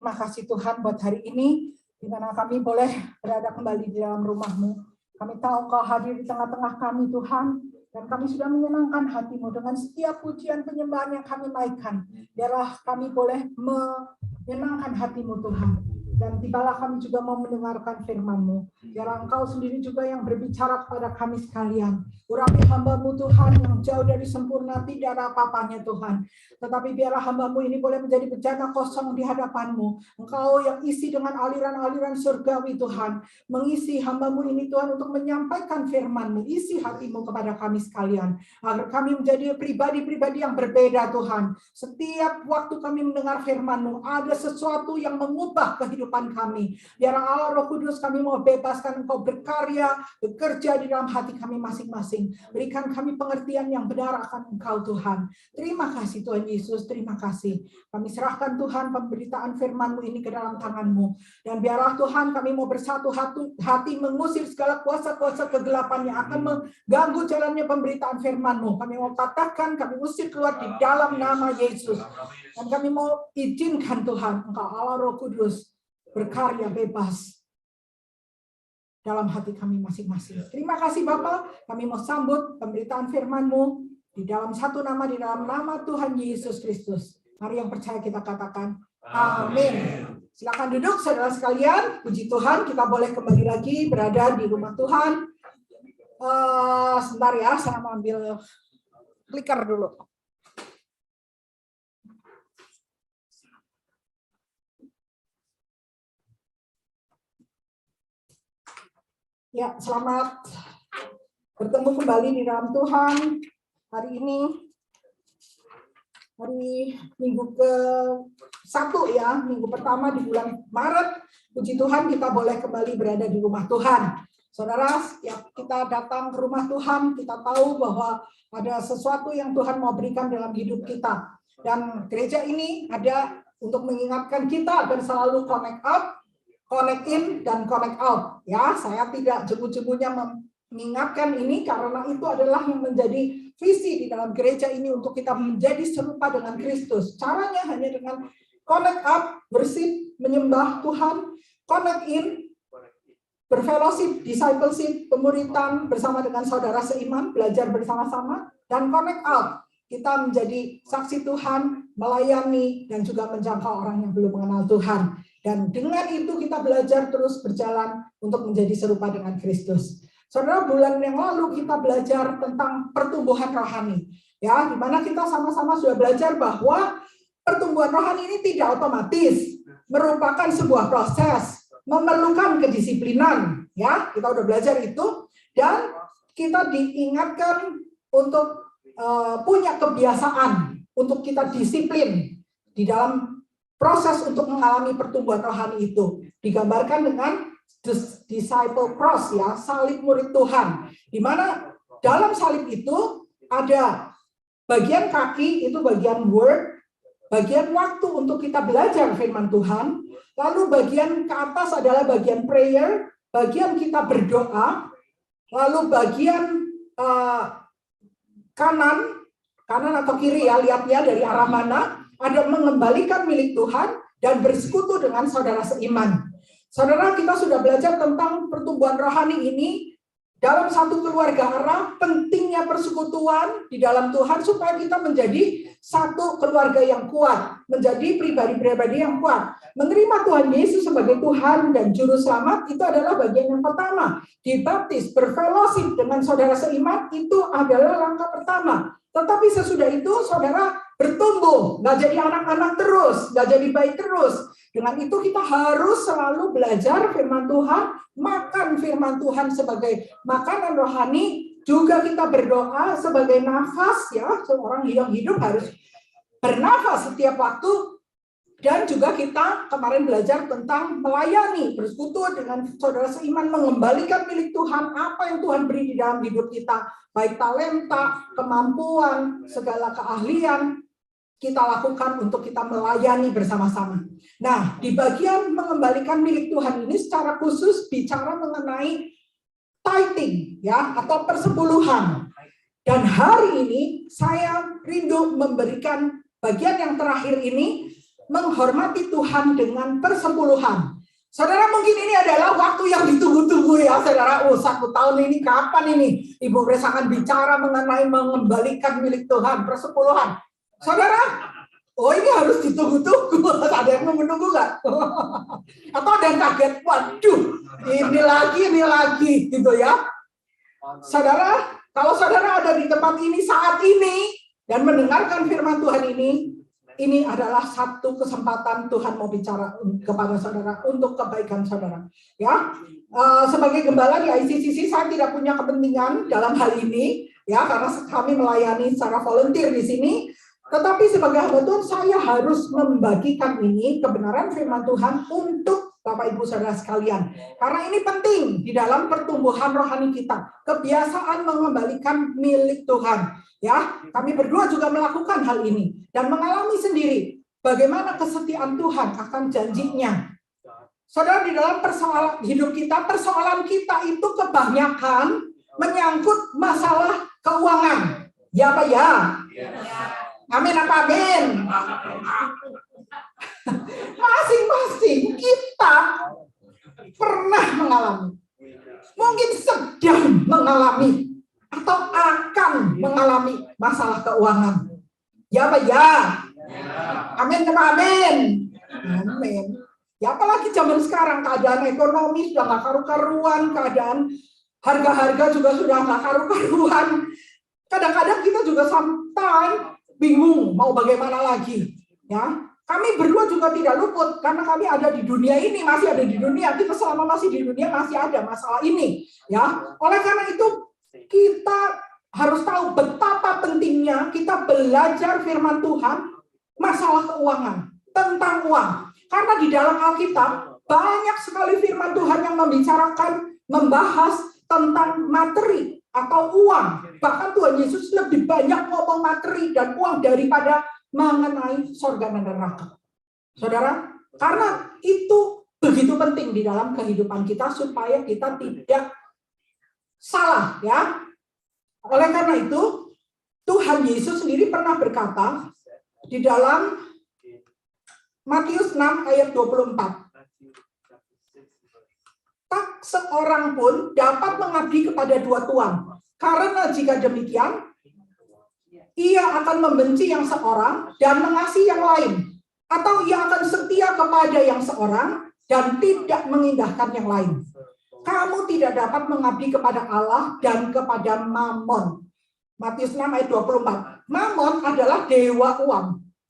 Terima kasih Tuhan buat hari ini, di mana kami boleh berada kembali di dalam rumah-Mu. Kami tahu Kau hadir di tengah-tengah kami Tuhan, dan kami sudah menyenangkan hati-Mu dengan setiap pujian penyembahan yang kami naikkan. Biarlah kami boleh menyenangkan hati-Mu Tuhan. Dan tibalah kami juga mau mendengarkan firman-Mu. Biarlah Engkau sendiri juga yang berbicara kepada kami sekalian. Urapi hamba-Mu Tuhan yang jauh dari sempurna, tidak ada apa-apanya Tuhan. Tetapi biarlah hamba-Mu ini boleh menjadi bejana kosong di hadapan-Mu. Engkau yang isi dengan aliran-aliran surgawi Tuhan. Mengisi hamba-Mu ini Tuhan untuk menyampaikan firman-Mu. Isi hati-Mu kepada kami sekalian. Agar kami menjadi pribadi-pribadi yang berbeda Tuhan. Setiap waktu kami mendengar firman-Mu, ada sesuatu yang mengubah kehidupan kami. Biarlah Allah Roh Kudus kami mau bebaskan Engkau berkarya, bekerja di dalam hati kami masing-masing. Berikan kami pengertian yang benar akan Engkau Tuhan. Terima kasih Tuhan Yesus, terima kasih. Kami serahkan Tuhan pemberitaan firman-Mu ini ke dalam tangan-Mu. Dan biarlah Tuhan kami mau bersatu hati mengusir segala kuasa-kuasa kegelapan yang akan mengganggu jalannya pemberitaan firman-Mu. Kami mau katakan, kami usir keluar di dalam nama Yesus. Dan kami mau izinkan Tuhan, Engkau Allah Roh Kudus berkarya bebas dalam hati kami masing-masing. Terima kasih Bapak, kami mau sambut pemberitaan firman-Mu di dalam satu nama, di dalam nama Tuhan Yesus Kristus. Mari yang percaya kita katakan, amin. Silakan duduk saudara sekalian, puji Tuhan, kita boleh kembali lagi berada di rumah Tuhan. Sebentar ya, saya mau ambil clicker dulu. Ya, selamat bertemu kembali di dalam Tuhan. Hari ini, hari Minggu ke-1 ya, minggu pertama di bulan Maret. Puji Tuhan kita boleh kembali berada di rumah Tuhan. Saudara, setiap kita datang ke rumah Tuhan, kita tahu bahwa ada sesuatu yang Tuhan mau berikan dalam hidup kita. Dan gereja ini ada untuk mengingatkan kita agar selalu connect up, connect in dan connect out. Ya, saya tidak jemu-jemunya mengingatkan ini karena itu adalah yang menjadi visi di dalam gereja ini untuk kita menjadi serupa dengan Kristus. Caranya hanya dengan connect up, bersih, menyembah Tuhan, connect in, berfellowship, discipleship, pemuritan bersama dengan saudara seiman, belajar bersama-sama, dan connect out. Kita menjadi saksi Tuhan, melayani, dan juga menjangkau orang yang belum mengenal Tuhan. Dan dengan itu kita belajar terus berjalan untuk menjadi serupa dengan Kristus. Saudara, bulan yang lalu kita belajar tentang pertumbuhan rohani. Ya, di mana kita sama-sama sudah belajar bahwa pertumbuhan rohani ini tidak otomatis, merupakan sebuah proses, memerlukan kedisiplinan. Ya, kita udah belajar itu, dan kita diingatkan untuk punya kebiasaan, untuk kita disiplin di dalam proses untuk mengalami pertumbuhan rohani itu. Digambarkan dengan disciple cross ya, salib murid Tuhan. Di mana dalam salib itu ada bagian kaki, itu bagian word, bagian waktu untuk kita belajar firman Tuhan. Lalu bagian ke atas adalah bagian prayer, bagian kita berdoa. Lalu bagian kanan atau kiri ya, lihatnya dari arah mana, ada mengembalikan milik Tuhan dan bersekutu dengan saudara seiman. Saudara, kita sudah belajar tentang pertumbuhan rohani ini dalam satu keluarga Allah, pentingnya persekutuan di dalam Tuhan supaya kita menjadi satu keluarga yang kuat, menjadi pribadi-pribadi yang kuat. Menerima Tuhan Yesus sebagai Tuhan dan Juru Selamat itu adalah bagian yang pertama. Dibaptis, berfellowship dengan saudara seiman itu adalah langkah pertama. Tetapi sesudah itu saudara bertumbuh, nggak jadi anak-anak terus, nggak jadi baik terus. Dengan itu kita harus selalu belajar firman Tuhan, makan firman Tuhan sebagai makanan rohani, juga kita berdoa sebagai nafas ya, seorang yang hidup harus bernafas setiap waktu. Dan juga kita kemarin belajar tentang melayani, bersekutu dengan saudara seiman, mengembalikan milik Tuhan, apa yang Tuhan beri di dalam hidup kita, baik talenta, kemampuan, segala keahlian, kita lakukan untuk kita melayani bersama-sama. Nah, di bagian mengembalikan milik Tuhan ini secara khusus bicara mengenai tithing, ya, atau persepuluhan. Dan hari ini saya rindu memberikan bagian yang terakhir ini menghormati Tuhan dengan persepuluhan. Saudara, mungkin ini adalah waktu yang ditunggu-tunggu ya, saudara. 1 tahun ini kapan ini Ibu Grace akan bicara mengenai mengembalikan milik Tuhan, persepuluhan. Saudara, ini harus ditunggu-tunggu. Ada yang menunggu nggak? Atau ada yang kaget, waduh, ini lagi, gitu ya. Saudara, kalau saudara ada di tempat ini saat ini dan mendengarkan firman Tuhan ini adalah satu kesempatan Tuhan mau bicara kepada saudara untuk kebaikan saudara. Ya, sebagai gembala di ICCC saya tidak punya kepentingan dalam hal ini, ya, karena kami melayani secara volunteer di sini. Tetapi sebagai hamba Tuhan saya harus membagikan ini kebenaran firman Tuhan untuk Bapak Ibu Saudara sekalian. Karena ini penting di dalam pertumbuhan rohani kita, kebiasaan mengembalikan milik Tuhan. Ya, kami berdua juga melakukan hal ini dan mengalami sendiri bagaimana kesetiaan Tuhan akan janjinya. Saudara, di dalam persoalan hidup kita, persoalan kita itu kebanyakan menyangkut masalah keuangan. Ya Pak ya? Amin apa amin? Masing-masing kita pernah mengalami, mungkin sedang mengalami, atau akan mengalami masalah keuangan. Ya Pak ya? Amin apa amin? Amin. Ya apalagi zaman sekarang keadaan ekonomi sudah nggak karu-karuan, keadaan harga-harga juga sudah nggak karu-karuan. Kadang-kadang kita juga sampai bingung mau bagaimana lagi. Ya, kami berdua juga tidak luput karena kami ada di dunia ini, masih ada di dunia. Kita selama masih di dunia masih ada masalah ini. Ya, oleh karena itu kita harus tahu betapa pentingnya kita belajar firman Tuhan masalah keuangan, tentang uang. Karena di dalam Alkitab banyak sekali firman Tuhan yang membahas tentang materi atau uang. Bahkan Tuhan Yesus lebih banyak ngomong materi dan uang daripada mengenai surga dan neraka. Saudara, karena itu begitu penting di dalam kehidupan kita supaya kita tidak salah, ya. Oleh karena itu, Tuhan Yesus sendiri pernah berkata di dalam Matius 6 ayat 24. Tak seorang pun dapat mengabdi kepada dua tuan. Karena jika demikian, ia akan membenci yang seorang dan mengasihi yang lain. Atau ia akan setia kepada yang seorang dan tidak mengindahkan yang lain. Kamu tidak dapat mengabdi kepada Allah dan kepada Mammon. Matius 6 ayat 24. Mammon adalah dewa uang.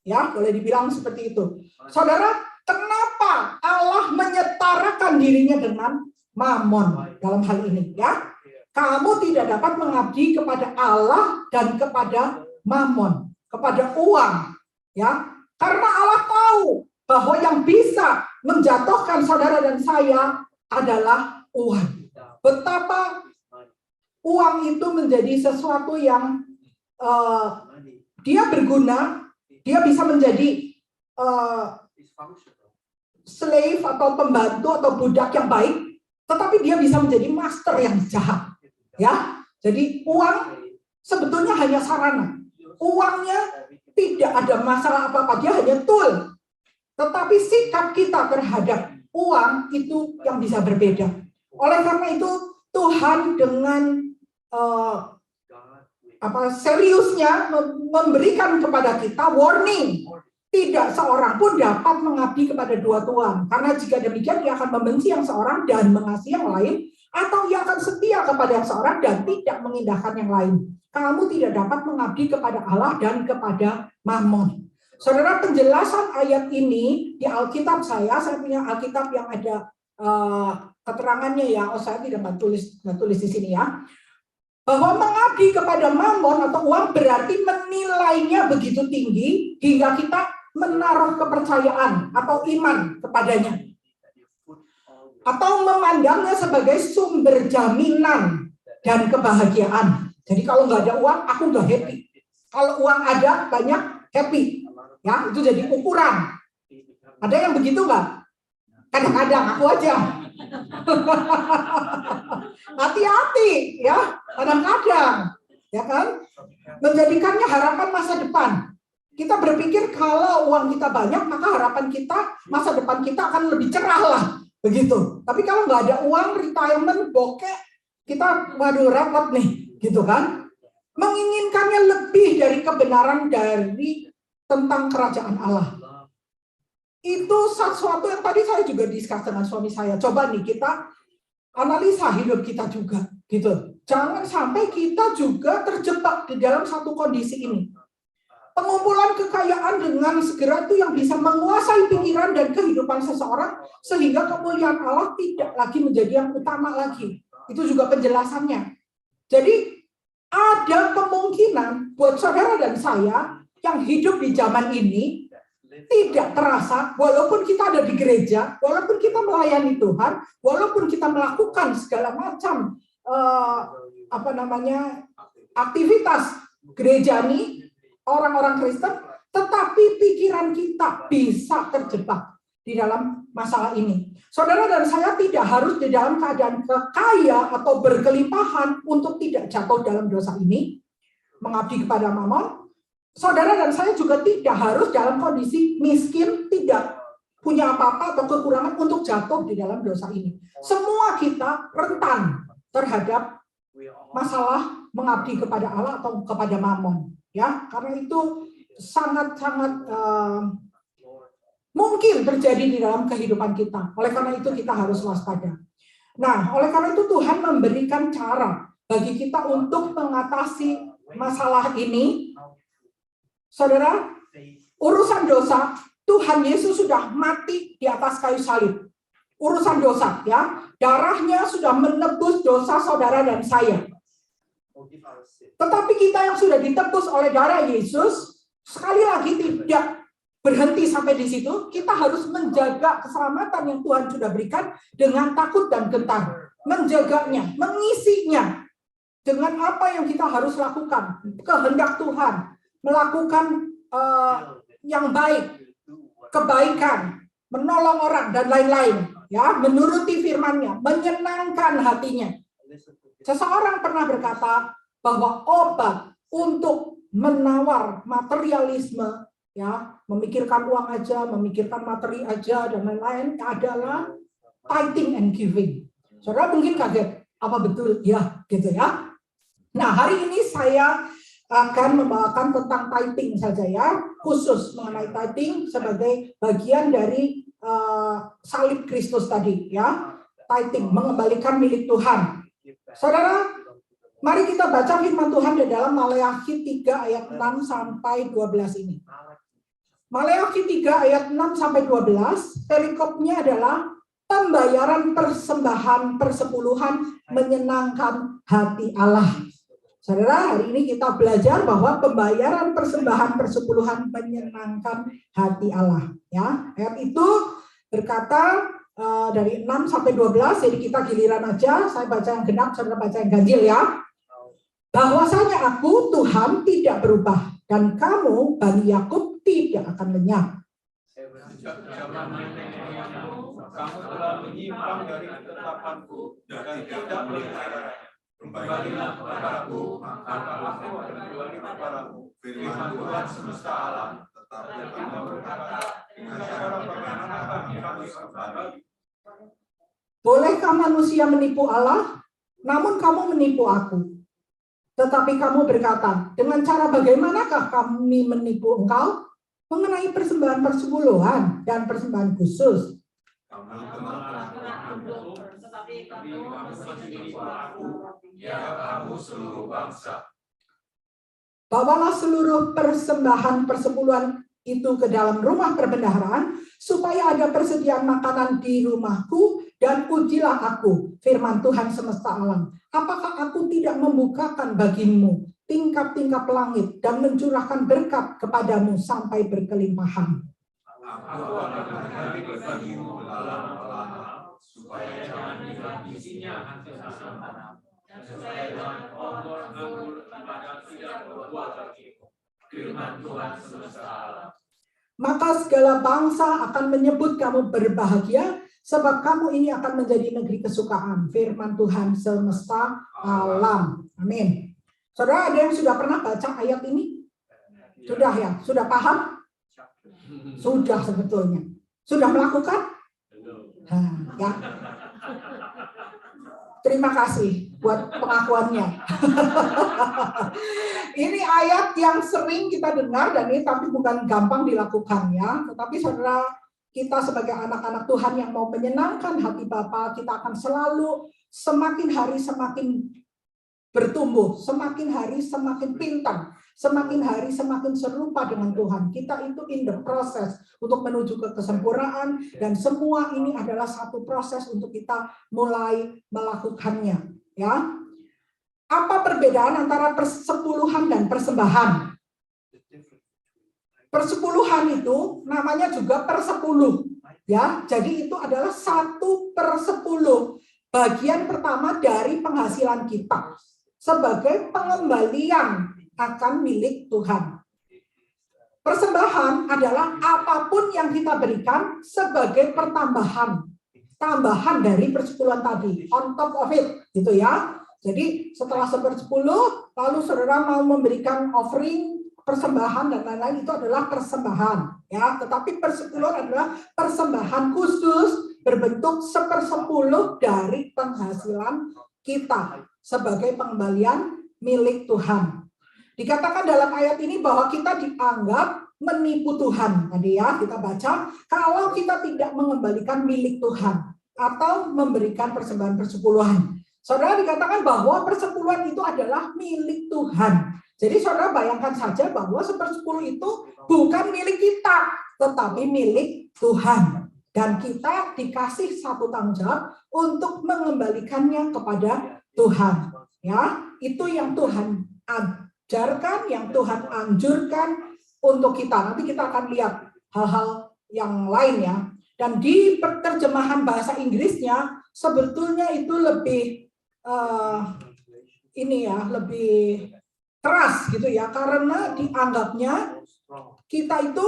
Ya, boleh dibilang seperti itu. Saudara, kenapa Allah menyetarakan dirinya dengan Mammon dalam hal ini? Ya, kamu tidak dapat mengabdi kepada Allah dan kepada Mammon, kepada uang. Ya, karena Allah tahu bahwa yang bisa menjatuhkan saudara dan saya adalah uang. Betapa uang itu menjadi sesuatu yang dia berguna. Dia bisa menjadi slave atau pembantu atau budak yang baik, tetapi dia bisa menjadi master yang jahat. Ya, jadi uang sebetulnya hanya sarana. Uangnya tidak ada masalah apa-apa, dia hanya tool. Tetapi sikap kita terhadap uang itu yang bisa berbeda. Oleh karena itu Tuhan dengan seriusnya memberikan kepada kita warning. Tidak seorang pun dapat mengabdi kepada dua tuan. Karena jika demikian ia akan membenci yang seorang dan mengasihi yang lain. Atau ia akan setia kepada yang seorang dan tidak mengindahkan yang lain. Kamu tidak dapat mengabdi kepada Allah dan kepada Mammon. Saudara, penjelasan ayat ini di Alkitab saya punya Alkitab yang ada keterangannya ya. Saya tidak tulis di sini ya. Bahwa mengabdi kepada Mammon atau uang berarti menilainya begitu tinggi hingga kita menaruh kepercayaan atau iman kepadanya. Atau memandangnya sebagai sumber jaminan dan kebahagiaan. Jadi kalau nggak ada uang, aku nggak happy. Kalau uang ada, banyak, happy. Ya, itu jadi ukuran. Ada yang begitu nggak? Kadang-kadang aku aja. Hati-hati ya, kadang-kadang ya kan menjadikannya harapan masa depan. Kita berpikir kalau uang kita banyak, maka harapan kita, masa depan kita akan lebih cerah lah. Begitu. Tapi kalau nggak ada uang, retirement, bokeh, kita waduh repot nih. Gitu kan. Menginginkannya lebih dari kebenaran dari tentang kerajaan Allah. Itu sesuatu yang tadi saya juga diskus dengan suami saya. Coba nih kita analisa hidup kita juga, gitu. Jangan sampai kita juga terjebak di dalam satu kondisi ini. Pengumpulan kekayaan dengan segera itu yang bisa menguasai pikiran dan kehidupan seseorang sehingga kemuliaan Allah tidak lagi menjadi yang utama lagi. Itu juga penjelasannya. Jadi ada kemungkinan buat saudara dan saya yang hidup di zaman ini tidak terasa, walaupun kita ada di gereja, walaupun kita melayani Tuhan, walaupun kita melakukan segala macam aktivitas gereja ini, orang-orang Kristen, tetapi pikiran kita bisa terjebak di dalam masalah ini. Saudara dan saya tidak harus di dalam keadaan kaya atau berkelimpahan untuk tidak jatuh dalam dosa ini, mengabdi kepada Mamon. Saudara dan saya juga tidak harus dalam kondisi miskin, tidak punya apa-apa atau kekurangan untuk jatuh di dalam dosa ini. Semua kita rentan terhadap masalah mengabdi kepada Allah atau kepada Mamon, ya, karena itu sangat-sangat mungkin terjadi di dalam kehidupan kita. Oleh karena itu kita harus waspada. Nah, oleh karena itu Tuhan memberikan cara bagi kita untuk mengatasi masalah ini. Saudara, urusan dosa, Tuhan Yesus sudah mati di atas kayu salib. Urusan dosa, ya, darahnya sudah menebus dosa saudara dan saya. Tetapi kita yang sudah ditebus oleh darah Yesus, sekali lagi tidak berhenti sampai di situ. Kita harus menjaga keselamatan yang Tuhan sudah berikan dengan takut dan gentar. Menjaganya, mengisinya dengan apa yang kita harus lakukan. Kehendak Tuhan. Melakukan yang baik, kebaikan, menolong orang dan lain-lain, ya, menuruti firman-Nya, menyenangkan hatinya. Seseorang pernah berkata bahwa obat untuk menawar materialisme, ya, memikirkan uang aja, memikirkan materi aja dan lain-lain adalah tithing and giving. Saudara mungkin kaget, apa betul? Ya, gitu ya. Nah, hari ini saya akan membawakan tentang tithing saja, ya, khusus mengenai tithing sebagai bagian dari salib Kristus tadi, ya. Tithing, mengembalikan milik Tuhan. Saudara, mari kita baca firman Tuhan di dalam Maleakhi 3 ayat 6 sampai 12 ini. Maleakhi 3 ayat 6 sampai 12, perikopnya adalah pembayaran persembahan persepuluhan menyenangkan hati Allah. Saudara, hari ini kita belajar bahwa pembayaran persembahan persepuluhan menyenangkan hati Allah. Ya, ayat itu berkata dari 6 sampai 12, jadi kita giliran aja. Saya baca yang genap, saudara baca yang ganjil, ya. Bahwasanya aku Tuhan tidak berubah dan kamu Bani Yakub tidak akan lenyap. Kamu telah menyimpang dari ketetapanku dan tidak melihara. Kembalilah kepadaku, maka aku akan kembali kepadamu. Firman Tuhan semesta alam, tetapi kamu berkata, dengan cara bagaimana kami kembali. Bolehkah manusia menipu Allah? Namun kamu menipu aku. Tetapi kamu berkata, dengan cara bagaimanakah kami menipu engkau? Mengenai persembahan persepuluhan dan persembahan khusus. Kamu seluruh bangsa. Bawalah seluruh persembahan persepuluhan itu ke dalam rumah perbendaharaan, supaya ada persediaan makanan di rumahku, dan ujilah aku, firman Tuhan semesta alam. Apakah aku tidak membukakan bagimu tingkap-tingkap langit dan mencurahkan berkat kepadamu sampai berkelimpahan? Aku akan memberi bagimu lama-lama, supaya jangan hilang isinya tanam. Supaya jangan pohon anggur padang tidak berbuah bagimu. Firman Tuhan semesta alam. Maka segala bangsa akan menyebut kamu berbahagia, sebab kamu ini akan menjadi negeri kesukaan. Firman Tuhan semesta alam. Amin. Saudara, ada yang sudah pernah baca ayat ini? Sudah ya? Sudah paham? Sudah sebetulnya. Sudah melakukan? Ya. Terima kasih buat pengakuannya. Ini ayat yang sering kita dengar dan ini tapi bukan gampang dilakukan ya. Tetapi saudara, kita sebagai anak-anak Tuhan yang mau menyenangkan hati Bapa, kita akan selalu semakin hari semakin bertumbuh, semakin hari semakin pintar, semakin hari semakin serupa dengan Tuhan. Kita itu in the process untuk menuju ke kesempurnaan dan semua ini adalah satu proses untuk kita mulai melakukannya. Ya, apa perbedaan antara persepuluhan dan persembahan? Persepuluhan itu namanya juga persepuluh, ya. Jadi itu adalah 1/10 bagian pertama dari penghasilan kita sebagai pengembalian akan milik Tuhan. Persembahan adalah apapun yang kita berikan sebagai tambahan dari persepuluhan tadi, on top of it, gitu ya. Jadi setelah 1/10, lalu saudara mau memberikan offering, persembahan dan lain-lain, itu adalah persembahan, ya. Tetapi persepuluhan adalah persembahan khusus berbentuk 1/10 dari penghasilan kita sebagai pengembalian milik Tuhan. Dikatakan dalam ayat ini bahwa kita dianggap menipu Tuhan. Tadi ya kita baca, kalau kita tidak mengembalikan milik Tuhan atau memberikan persembahan persepuluhan. Saudara, dikatakan bahwa persepuluhan itu adalah milik Tuhan. Jadi saudara bayangkan saja bahwa 1/10 itu bukan milik kita, tetapi milik Tuhan. Dan kita dikasih satu tanggung jawab untuk mengembalikannya kepada Tuhan. Ya, itu yang Tuhan ajarkan, yang Tuhan anjurkan untuk kita. Nanti kita akan lihat hal-hal yang lain ya. Dan di terjemahan bahasa Inggrisnya sebetulnya itu lebih lebih keras gitu ya, karena dianggapnya kita itu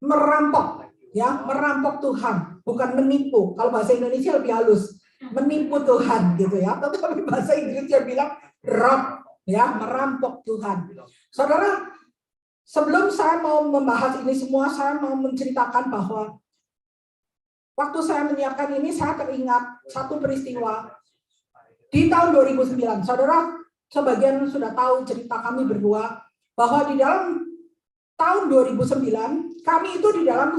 merampok ya, merampok Tuhan, bukan menipu. Kalau bahasa Indonesia lebih halus, menipu Tuhan gitu ya. Tetapi bahasa Inggrisnya bilang rob ya, merampok Tuhan. Saudara, sebelum saya mau membahas ini semua, saya mau menceritakan bahwa waktu saya menyiapkan ini, saya teringat satu peristiwa di tahun 2009. Saudara, sebagian sudah tahu cerita kami berdua, bahwa di dalam tahun 2009, kami itu di dalam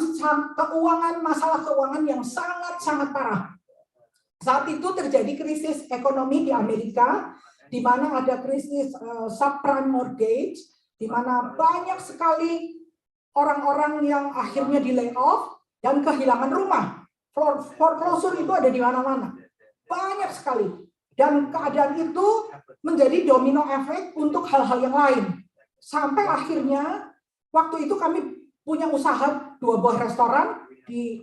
masalah keuangan yang sangat-sangat parah. Saat itu terjadi krisis ekonomi di Amerika, di mana ada krisis subprime mortgage, di mana banyak sekali orang-orang yang akhirnya di layoff dan kehilangan rumah. Foreclosure itu ada di mana-mana. Banyak sekali. Dan keadaan itu menjadi domino efek untuk hal-hal yang lain. Sampai akhirnya, waktu itu kami punya usaha 2 buah restoran di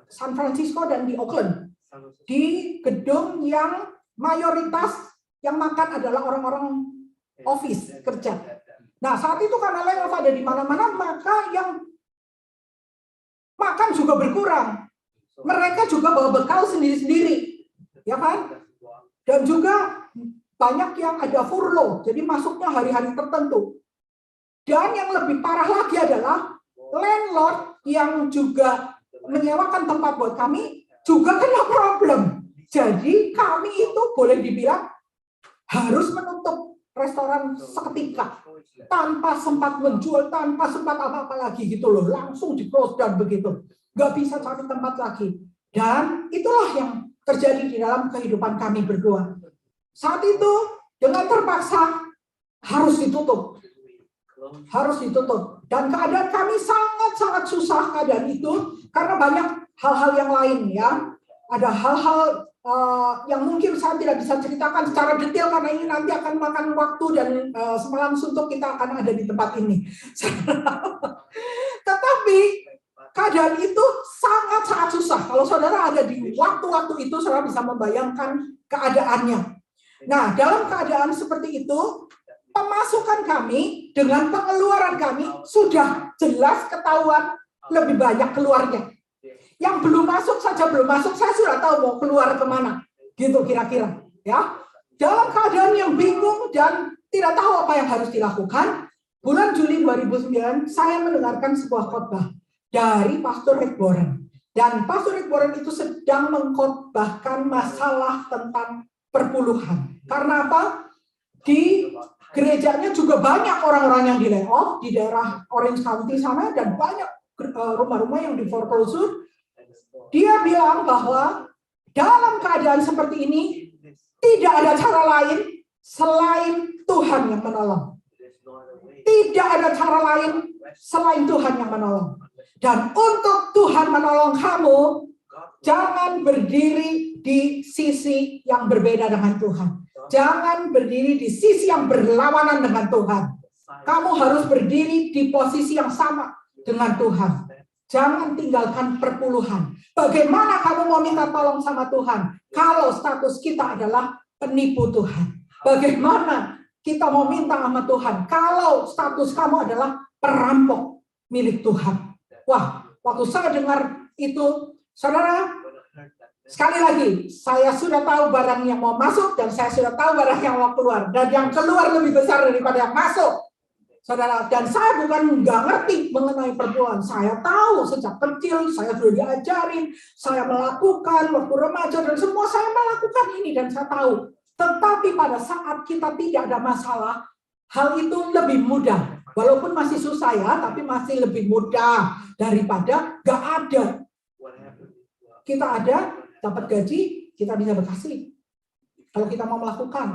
San Francisco dan di Oakland. Di gedung yang mayoritas yang makan adalah orang-orang office, kerja. Nah, saat itu karena layoff ada di mana-mana, maka yang makan juga berkurang. Mereka juga bawa bekal sendiri-sendiri. Ya kan? Dan juga banyak yang ada furlough, jadi masuknya hari-hari tertentu. Dan yang lebih parah lagi adalah landlord yang juga menyewakan tempat buat kami juga kena problem. Jadi kami itu boleh dibilang harus menutup restoran seketika tanpa sempat menjual, tanpa sempat apa-apa lagi gitu loh, langsung di close down begitu, nggak bisa cari tempat lagi. Dan itulah yang terjadi di dalam kehidupan kami berdua. Saat itu dengan terpaksa harus ditutup. Dan keadaan kami sangat-sangat susah keadaan itu karena banyak hal-hal yang lain ya. Ada hal-hal yang mungkin saya tidak bisa ceritakan secara detail karena ini nanti akan makan waktu dan semalam suntuk kita akan ada di tempat ini. Tetapi keadaan itu sangat-sangat susah. Kalau saudara ada di waktu-waktu itu, saudara bisa membayangkan keadaannya. Nah, dalam keadaan seperti itu, pemasukan kami dengan pengeluaran kami sudah jelas ketahuan lebih banyak keluarnya. Yang belum masuk saja belum masuk, saya sudah tahu mau keluar kemana. Gitu kira-kira. Ya. Dalam keadaan yang bingung dan tidak tahu apa yang harus dilakukan, bulan Juli 2009 saya mendengarkan sebuah khotbah dari Pastor Rick Warren. Dan Pastor Rick Warren itu sedang mengkhotbahkan masalah tentang perpuluhan. Karena apa? Di gerejanya juga banyak orang-orang yang di layoff di daerah Orange County sana, dan banyak rumah-rumah yang di foreclosure. Dia bilang bahwa dalam keadaan seperti ini tidak ada cara lain selain Tuhan yang menolong. Tidak ada cara lain selain Tuhan yang menolong. Dan untuk Tuhan menolong kamu, jangan berdiri di sisi yang berbeda dengan Tuhan. Jangan berdiri di sisi yang berlawanan dengan Tuhan. Kamu harus berdiri di posisi yang sama dengan Tuhan. Jangan tinggalkan perpuluhan. Bagaimana kamu mau minta tolong sama Tuhan kalau status kita adalah penipu Tuhan? Bagaimana kita mau minta sama Tuhan kalau status kamu adalah perampok milik Tuhan? Wah, waktu saya dengar itu, saudara, sekali lagi, saya sudah tahu barang yang mau masuk dan saya sudah tahu barang yang mau keluar. Dan yang keluar lebih besar daripada yang masuk. Saudara, dan saya bukan nggak ngerti mengenai perpuluhan. Saya tahu sejak kecil, saya sudah diajarin, saya melakukan waktu remaja dan semua saya melakukan ini dan saya tahu. Tetapi pada saat kita tidak ada masalah, hal itu lebih mudah. Walaupun masih susah ya, tapi masih lebih mudah daripada nggak ada. Kita ada, dapat gaji, kita bisa berkasih. Kalau kita mau melakukan.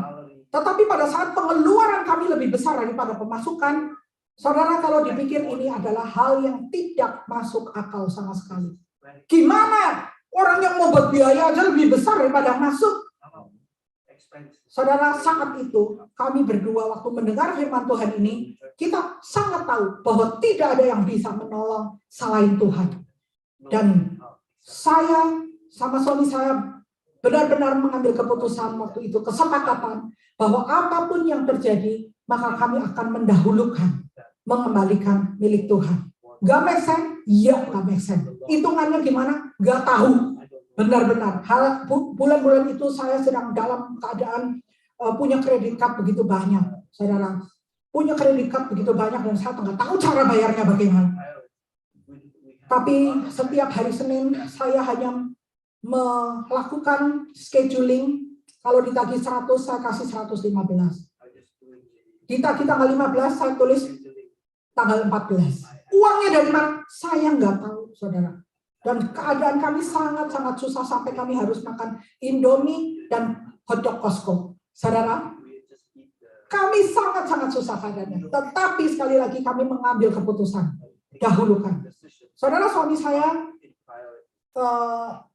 Tetapi pada saat pengeluaran kami lebih besar daripada pemasukan, saudara, kalau dipikir ini adalah hal yang tidak masuk akal sama sekali. Gimana orang yang mau buat biaya aja lebih besar daripada masuk? Saudara, saat itu kami berdua waktu mendengar firman Tuhan ini, kita sangat tahu bahwa tidak ada yang bisa menolong selain Tuhan. Dan saya sama suami saya benar-benar mengambil keputusan waktu itu, kesepakatan bahwa apapun yang terjadi, maka kami akan mendahulukan, mengembalikan milik Tuhan. Gak make sense? Iya, gak make sense. Hitungannya gimana? Gak tahu. Benar-benar. Bulan-bulan itu saya sedang dalam keadaan punya kredit card begitu banyak, saudara. Punya kredit card begitu banyak dan saya nggak tahu cara bayarnya bagaimana. Tapi setiap hari Senin saya hanya melakukan scheduling. Kalau ditagih 100, saya kasih 115. Ditagih tanggal 15, saya tulis tanggal 14. Uangnya dari mana? Saya nggak tahu, saudara. Dan keadaan kami sangat-sangat susah sampai kami harus makan Indomie dan hotdog Costco. Saudara, kami sangat-sangat susah keadaannya. Tetapi sekali lagi kami mengambil keputusan. Dahulukan. Saudara, suami saya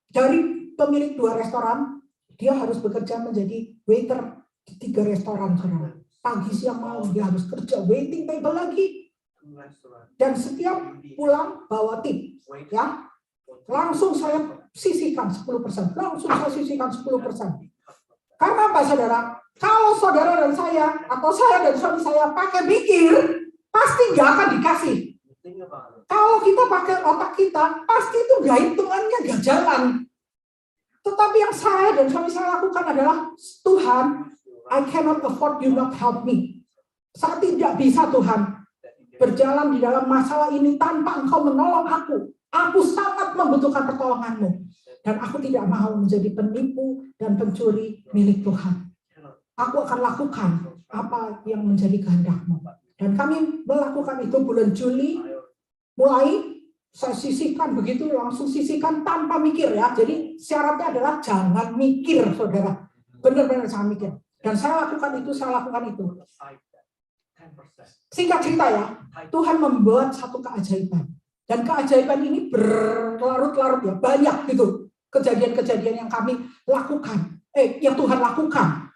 dari pemilik 2 restoran, dia harus bekerja menjadi waiter di 3 restoran, saudara. Pagi, siang, malam dia harus kerja waiting table lagi. Dan setiap pulang bawa tip, ya. Langsung saya sisihkan 10%. Langsung saya sisihkan 10%. Karena apa, saudara? Kalau saudara dan saya, atau saya dan suami saya pakai mikir, pasti nggak akan dikasih. Kalau kita pakai otak kita, pasti itu nggak hitungannya nggak jalan. Tetapi yang saya dan suami saya lakukan adalah, Tuhan, I cannot afford you not help me. Saya tidak bisa, Tuhan, berjalan di dalam masalah ini tanpa Engkau menolong aku. Aku sangat membutuhkan pertolonganmu. Dan aku tidak mau menjadi penipu dan pencuri milik Tuhan. Aku akan lakukan apa yang menjadi kehendak-Mu. Dan kami melakukan itu bulan Juli. Mulai saya sisihkan begitu, langsung sisihkan tanpa mikir, ya. Jadi syaratnya adalah jangan mikir, saudara. Benar-benar jangan mikir. Dan saya lakukan itu. Singkat cerita, ya, Tuhan membuat satu keajaiban. Dan keajaiban ini berlarut-larut, ya, banyak gitu kejadian-kejadian yang kami lakukan, yang Tuhan lakukan.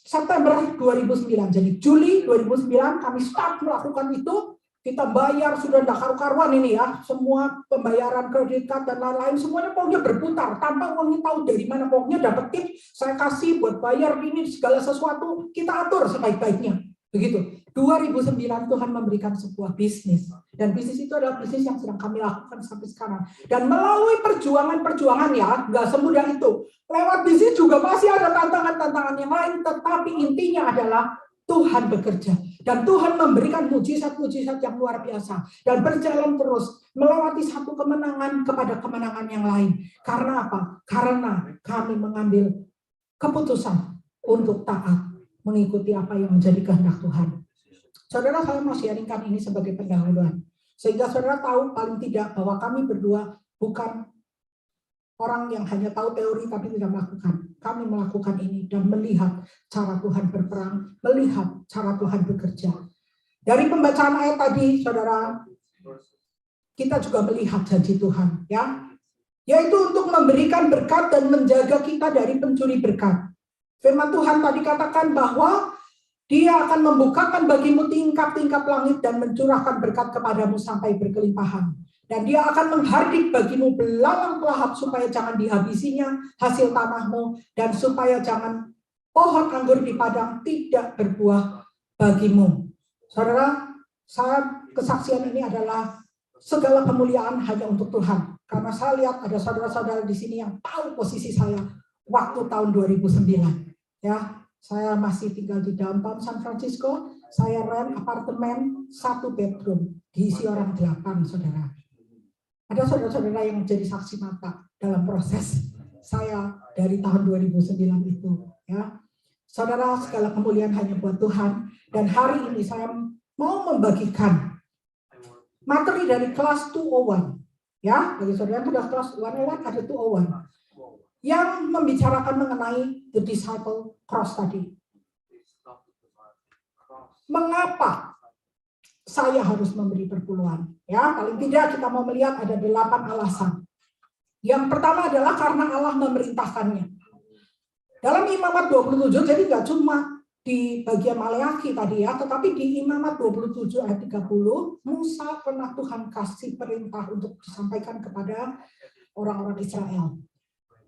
September 2009, jadi Juli 2009 kami start melakukan itu. Kita bayar sudah tidak karu-karuan ini, ya, semua pembayaran kredit card dan lain-lain semuanya pokoknya berputar tanpa uangnya tahu dari mana, pokoknya dapat tip saya kasih buat bayar ini segala sesuatu kita atur sebaik-baiknya. Begitu. 2009 Tuhan memberikan sebuah bisnis. Dan bisnis itu adalah bisnis yang sedang kami lakukan sampai sekarang. Dan melalui perjuangan-perjuangan, ya, nggak semudah itu. Lewat bisnis juga masih ada tantangan-tantangan yang lain. Tetapi intinya adalah Tuhan bekerja. Dan Tuhan memberikan mujizat-mujizat yang luar biasa. Dan berjalan terus melewati satu kemenangan kepada kemenangan yang lain. Karena apa? Karena kami mengambil keputusan untuk taat mengikuti apa yang menjadi kehendak Tuhan. Saudara, saya mau sharingkan ini sebagai pendahuluan. Sehingga saudara tahu paling tidak bahwa kami berdua bukan orang yang hanya tahu teori tapi tidak melakukan. Kami melakukan ini dan melihat cara Tuhan berperang, melihat cara Tuhan bekerja. Dari pembacaan ayat tadi, saudara, kita juga melihat janji Tuhan, ya, yaitu untuk memberikan berkat dan menjaga kita dari pencuri berkat. Firman Tuhan tadi katakan bahwa Dia akan membukakan bagimu tingkap-tingkap langit dan mencurahkan berkat kepadamu sampai berkelimpahan. Dan Dia akan menghardik bagimu belalang pelahap supaya jangan dihabisinya hasil tanahmu dan supaya jangan pohon anggur di padang tidak berbuah bagimu. Saudara, kesaksian ini adalah segala kemuliaan hanya untuk Tuhan. Karena saya lihat ada saudara-saudara di sini yang tahu posisi saya waktu tahun 2009. Ya, saya masih tinggal di downtown San Francisco. Saya rent apartemen 1 bedroom diisi orang 8, saudara. Ada saudara-saudara yang menjadi saksi mata dalam proses saya dari tahun 2009 itu. Ya, saudara, segala kemuliaan hanya buat Tuhan. Dan hari ini saya mau membagikan materi dari kelas 201. Ya, bagi saudara yang sudah kelas 101 ada 201 yang membicarakan mengenai the disciple cross tadi. Mengapa saya harus memberi perpuluhan? Ya, paling tidak kita mau melihat ada 8 alasan. Yang pertama adalah karena Allah memerintahkannya. Dalam Imamat 27, jadi nggak cuma di bagian Maleakhi tadi ya, tetapi di Imamat 27 ayat 30, Musa pernah Tuhan kasih perintah untuk disampaikan kepada orang-orang Israel.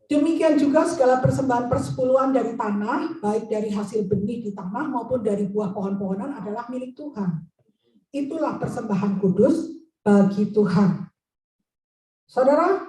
Demikian juga segala persembahan persepuluhan dari tanah, baik dari hasil benih di tanah maupun dari buah pohon-pohonan adalah milik Tuhan. Itulah persembahan kudus bagi Tuhan. Saudara,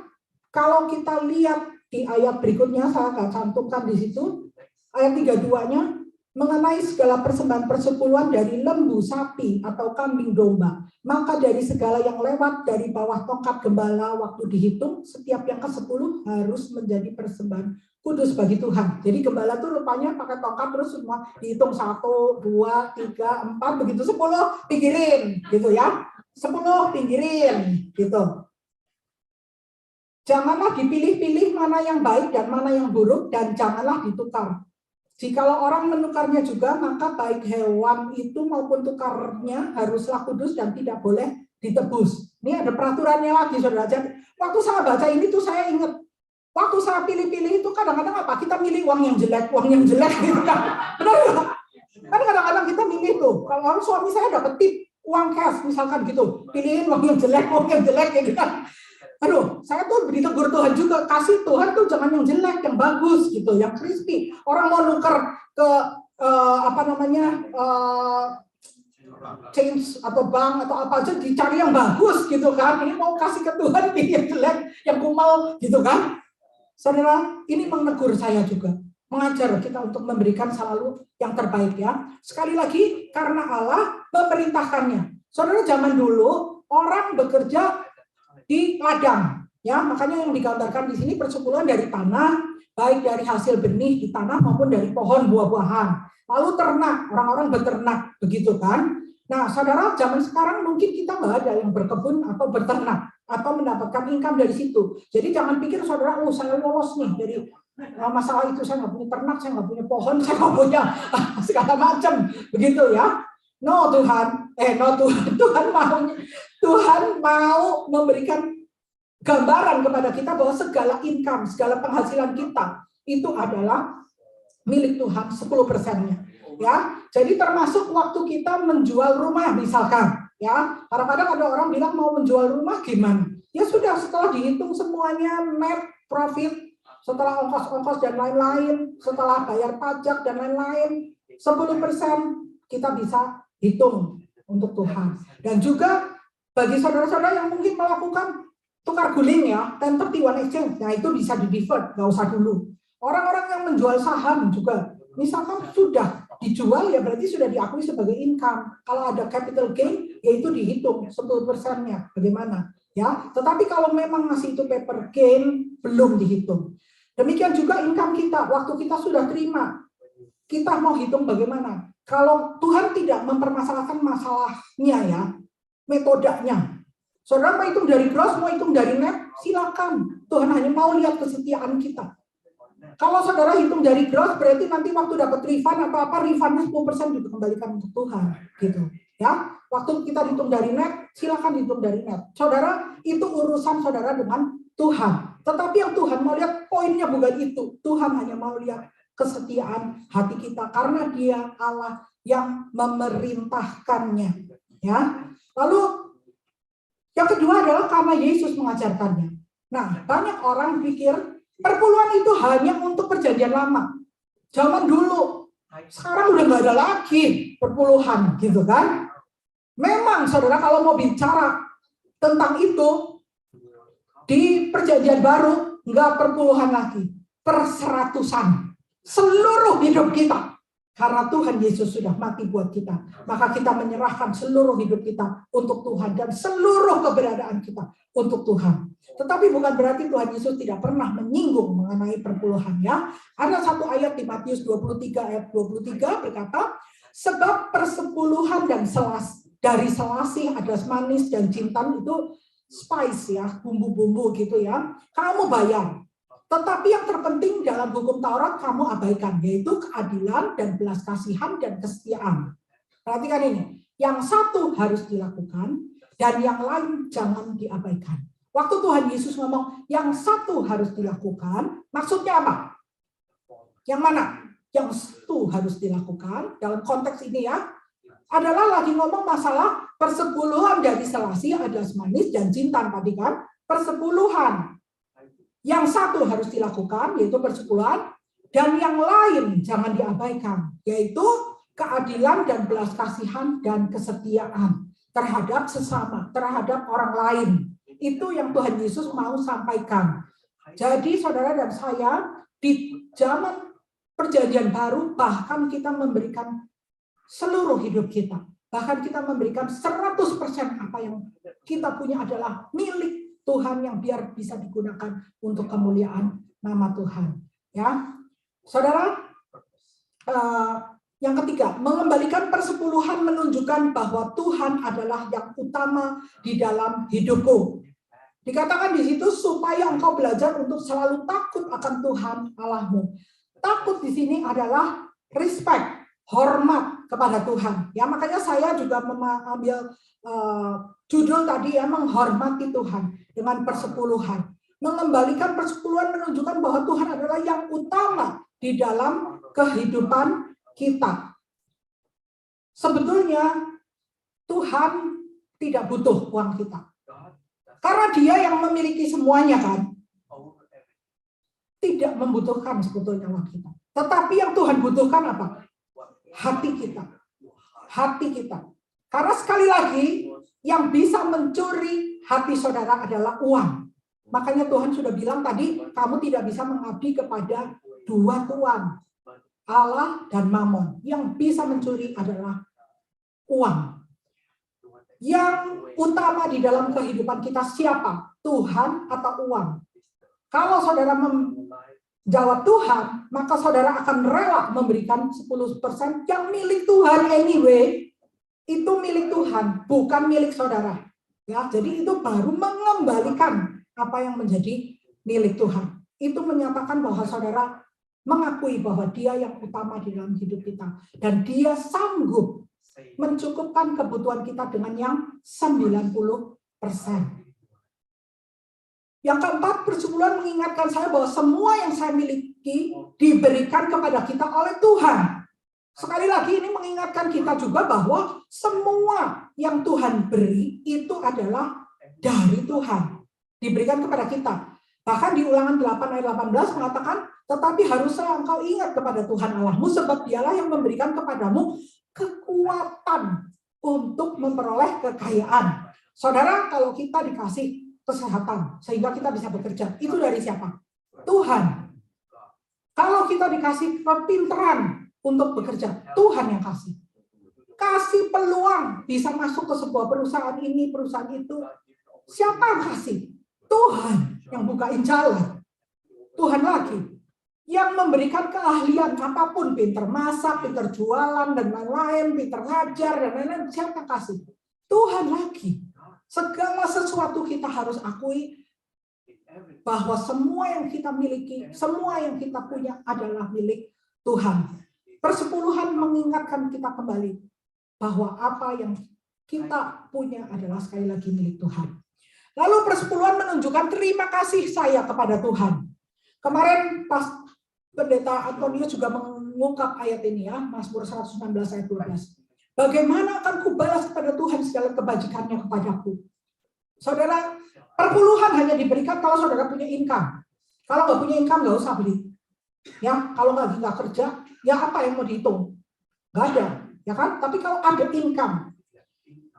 kalau kita lihat di ayat berikutnya, saya akan cantumkan di situ, ayat 32-nya, mengenai segala persembahan persepuluhan dari lembu, sapi, atau kambing domba. Maka dari segala yang lewat dari bawah tongkat gembala waktu dihitung, setiap yang ke-10 harus menjadi persembahan kudus bagi Tuhan. Jadi gembala tuh rupanya pakai tongkat terus semua dihitung 1, 2, 3, 4, begitu 10 pinggirin, gitu ya. 10 pinggirin, gitu. Janganlah dipilih-pilih mana yang baik dan mana yang buruk, dan janganlah ditukar. Jikalau orang menukarnya juga, maka baik hewan itu maupun tukarnya haruslah kudus dan tidak boleh ditebus. Ini ada peraturannya lagi, saudara. Jadi, waktu saya baca ini tuh saya ingat, waktu saya pilih-pilih itu kadang-kadang apa? Kita milih uang yang jelek gitu kan. Benar ya? Kan kadang-kadang kita milih tuh. Kalau suami saya dapat tip uang cash misalkan gitu, pilihin uang yang jelek gitu kan. Aduh, saya tuh ditegur Tuhan juga, kasih Tuhan tuh jangan yang jelek, yang bagus gitu, yang crispy. Orang mau nuker ke change atau bank atau apa aja dicari yang bagus gitu kan. Ini mau kasih ke Tuhan ini yang jelek, yang kumal gitu kan. Saudara, ini menegur saya juga, mengajar kita untuk memberikan selalu yang terbaik ya. Sekali lagi karena Allah memerintahkannya. Saudara, zaman dulu orang bekerja di ladang, ya, makanya yang digambarkan di sini persepuluhan dari tanah, baik dari hasil benih di tanah maupun dari pohon buah-buahan. Lalu ternak, orang-orang beternak, begitu kan? Nah, saudara, zaman sekarang mungkin kita nggak ada yang berkebun atau beternak atau mendapatkan income dari situ. Jadi jangan pikir saudara, oh saya lolos nih dari masalah itu, saya nggak punya ternak, saya nggak punya pohon, saya nggak punya segala macam, begitu ya? No Tuhan, Tuhan mau memberikan gambaran kepada kita bahwa segala income, segala penghasilan kita itu adalah milik Tuhan 10%-nya. Ya, jadi termasuk waktu kita menjual rumah misalkan, ya. Kadang-kadang ada orang bilang mau menjual rumah gimana? Ya sudah, setelah dihitung semuanya net profit, setelah ongkos-ongkos dan lain-lain, setelah bayar pajak dan lain-lain, 10% kita bisa hitung untuk Tuhan. Dan juga bagi saudara-saudara yang mungkin melakukan tukar guling ya, 1031 exchange, nah itu bisa di defer, nggak usah dulu. Orang-orang yang menjual saham juga, misalkan sudah dijual ya berarti sudah diakui sebagai income. Kalau ada capital gain, ya itu dihitung 10%-nya. Bagaimana? Ya, tetapi kalau memang masih itu paper gain, belum dihitung. Demikian juga income kita, waktu kita sudah terima, kita mau hitung bagaimana. Kalau Tuhan tidak mempermasalahkan masalahnya ya, metodenya. Saudara mau hitung dari gross, mau hitung dari net, silakan. Tuhan hanya mau lihat kesetiaan kita. Kalau saudara hitung dari gross, berarti nanti waktu dapat refund apa-apa, refundnya 10% juga kembalikan untuk Tuhan. Gitu. Ya, waktu kita hitung dari net, silakan hitung dari net. Saudara, itu urusan saudara dengan Tuhan. Tetapi yang Tuhan mau lihat poinnya bukan itu. Tuhan hanya mau lihat kesetiaan hati kita karena Dia Allah yang memerintahkannya. Ya. Lalu yang kedua adalah karena Yesus mengajarkannya. Nah, banyak orang pikir perpuluhan itu hanya untuk perjanjian lama. Zaman dulu, sekarang udah nggak ada lagi perpuluhan, gitu kan? Memang, saudara, kalau mau bicara tentang itu di perjanjian baru nggak perpuluhan lagi, perseratusan. Seluruh hidup kita, karena Tuhan Yesus sudah mati buat kita, maka kita menyerahkan seluruh hidup kita untuk Tuhan dan seluruh keberadaan kita untuk Tuhan. Tetapi bukan berarti Tuhan Yesus tidak pernah menyinggung mengenai perpuluhan ya. Ada satu ayat di Matius 23 ayat 23 berkata, sebab persepuluhan dan dari selasih, adas manis dan jintan itu spice ya, bumbu-bumbu gitu ya. Kamu bayar. Tetapi yang terpenting dalam hukum Taurat kamu abaikan, yaitu keadilan dan belas kasihan dan kesetiaan. Perhatikan ini, yang satu harus dilakukan dan yang lain jangan diabaikan. Waktu Tuhan Yesus ngomong yang satu harus dilakukan, maksudnya apa? Yang mana? Yang satu harus dilakukan dalam konteks ini ya, adalah lagi ngomong masalah persepuluhan dari selasih, adas manis dan jintan tadi kan, persepuluhan. Yang satu harus dilakukan, yaitu persepuluhan, dan yang lain jangan diabaikan, yaitu keadilan dan belas kasihan dan kesetiaan terhadap sesama, terhadap orang lain. Itu yang Tuhan Yesus mau sampaikan. Jadi saudara dan saya, di zaman perjanjian baru, bahkan kita memberikan seluruh hidup kita. Bahkan kita memberikan 100% apa yang kita punya adalah milik Tuhan yang biar bisa digunakan untuk kemuliaan nama Tuhan. Ya, saudara, yang ketiga, mengembalikan persepuluhan menunjukkan bahwa Tuhan adalah yang utama di dalam hidupku. Dikatakan di situ supaya engkau belajar untuk selalu takut akan Tuhan Allahmu. Takut di sini adalah respect, hormat kepada Tuhan. Ya, makanya saya juga mengambil judul tadi ya, menghormati Tuhan dengan persepuluhan. Mengembalikan persepuluhan menunjukkan bahwa Tuhan adalah yang utama di dalam kehidupan kita. Sebetulnya Tuhan tidak butuh uang kita. Karena Dia yang memiliki semuanya kan. Tidak membutuhkan sebetulnya uang kita. Tetapi yang Tuhan butuhkan apa? Hati kita. Hati kita. Karena sekali lagi, yang bisa mencuri hati saudara adalah uang. Makanya Tuhan sudah bilang tadi, kamu tidak bisa mengabdi kepada dua tuan, Allah dan Mammon. Yang bisa mencuri adalah uang. Yang utama di dalam kehidupan kita siapa? Tuhan atau uang? Kalau saudara menjawab Tuhan, maka saudara akan rela memberikan 10% yang milik Tuhan anyway. Itu milik Tuhan, bukan milik saudara. Ya, jadi itu baru mengembalikan apa yang menjadi milik Tuhan. Itu menyatakan bahwa saudara mengakui bahwa Dia yang utama di dalam hidup kita. Dan Dia sanggup mencukupkan kebutuhan kita dengan yang 90%. Yang keempat, persepuluhan mengingatkan saya bahwa semua yang saya miliki diberikan kepada kita oleh Tuhan. Sekali lagi ini mengingatkan kita juga bahwa semua yang Tuhan beri itu adalah dari Tuhan. Diberikan kepada kita. Bahkan di Ulangan 8 ayat 18 mengatakan, tetapi haruslah engkau ingat kepada Tuhan Allahmu, sebab Dialah yang memberikan kepadamu kekuatan untuk memperoleh kekayaan. Saudara, kalau kita dikasih kesehatan sehingga kita bisa bekerja, itu dari siapa? Tuhan. Kalau kita dikasih kepintaran untuk bekerja. Tuhan yang kasih. Kasih peluang bisa masuk ke sebuah perusahaan ini, perusahaan itu. Siapa yang kasih? Tuhan yang bukain jalan. Tuhan lagi yang memberikan keahlian apapun, pinter masak, pinter jualan dan lain-lain, pinter ngajar dan lain-lain. Siapa yang kasih? Tuhan lagi. Segala sesuatu kita harus akui bahwa semua yang kita miliki, semua yang kita punya adalah milik Tuhan. Persepuluhan mengingatkan kita kembali bahwa apa yang kita punya adalah sekali lagi milik Tuhan. Lalu persepuluhan menunjukkan terima kasih saya kepada Tuhan. Kemarin pas Pendeta Antonius juga mengungkap ayat ini ya, Mazmur 119 ayat 12. Bagaimana akan kubalas kepada Tuhan segala kebajikannya kepadaku? Saudara, perpuluhan hanya diberikan kalau saudara punya income. Kalau nggak punya income nggak usah beli. Ya, kalau nggak kerja, ya apa yang mau dihitung? Nggak ada, ya kan? Tapi kalau ada income,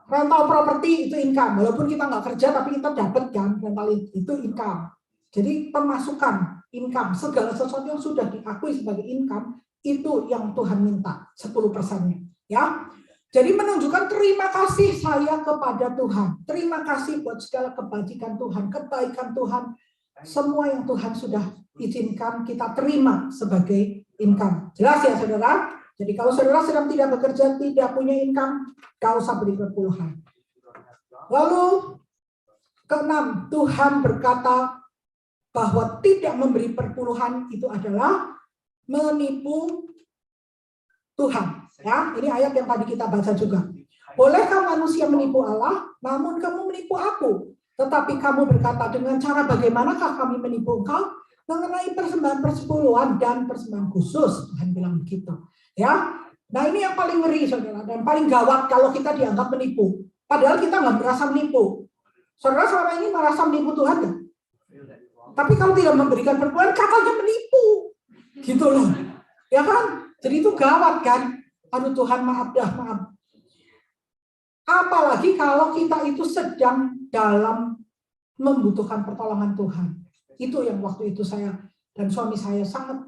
rental properti itu income. Walaupun kita nggak kerja, tapi kita dapat kan rental itu income. Jadi pemasukan income, segala sesuatu yang sudah diakui sebagai income itu yang Tuhan minta 10%-nya, ya. Jadi menunjukkan terima kasih saya kepada Tuhan. Terima kasih buat segala kebajikan Tuhan, kebaikan Tuhan. Semua yang Tuhan sudah izinkan kita terima sebagai income. Jelas ya saudara? Jadi kalau saudara sedang tidak bekerja, tidak punya income, gak usah beri perpuluhan. Lalu keenam, Tuhan berkata bahwa tidak memberi perpuluhan itu adalah menipu Tuhan. Ya, ini ayat yang tadi kita baca juga. Bolehkah manusia menipu Allah? Namun kamu menipu aku. Tetapi kamu berkata, dengan cara bagaimanakah kami menipu engkau? Mengenai persembahan persepuluhan dan persembahan khusus. Tuhan bilang begitu. Ya, nah ini yang paling ngeri saudara. Dan paling gawat kalau kita dianggap menipu. Padahal kita nggak merasa menipu. Saudara selama ini merasa menipu Tuhan kan? Tapi kalau tidak memberikan perpuluhan, katanya menipu. Gitu loh. Ya kan? Jadi itu gawat kan? Aduh Tuhan maaf dah, maaf. Apalagi kalau kita itu sedang dalam membutuhkan pertolongan Tuhan. Itu yang waktu itu saya dan suami saya sangat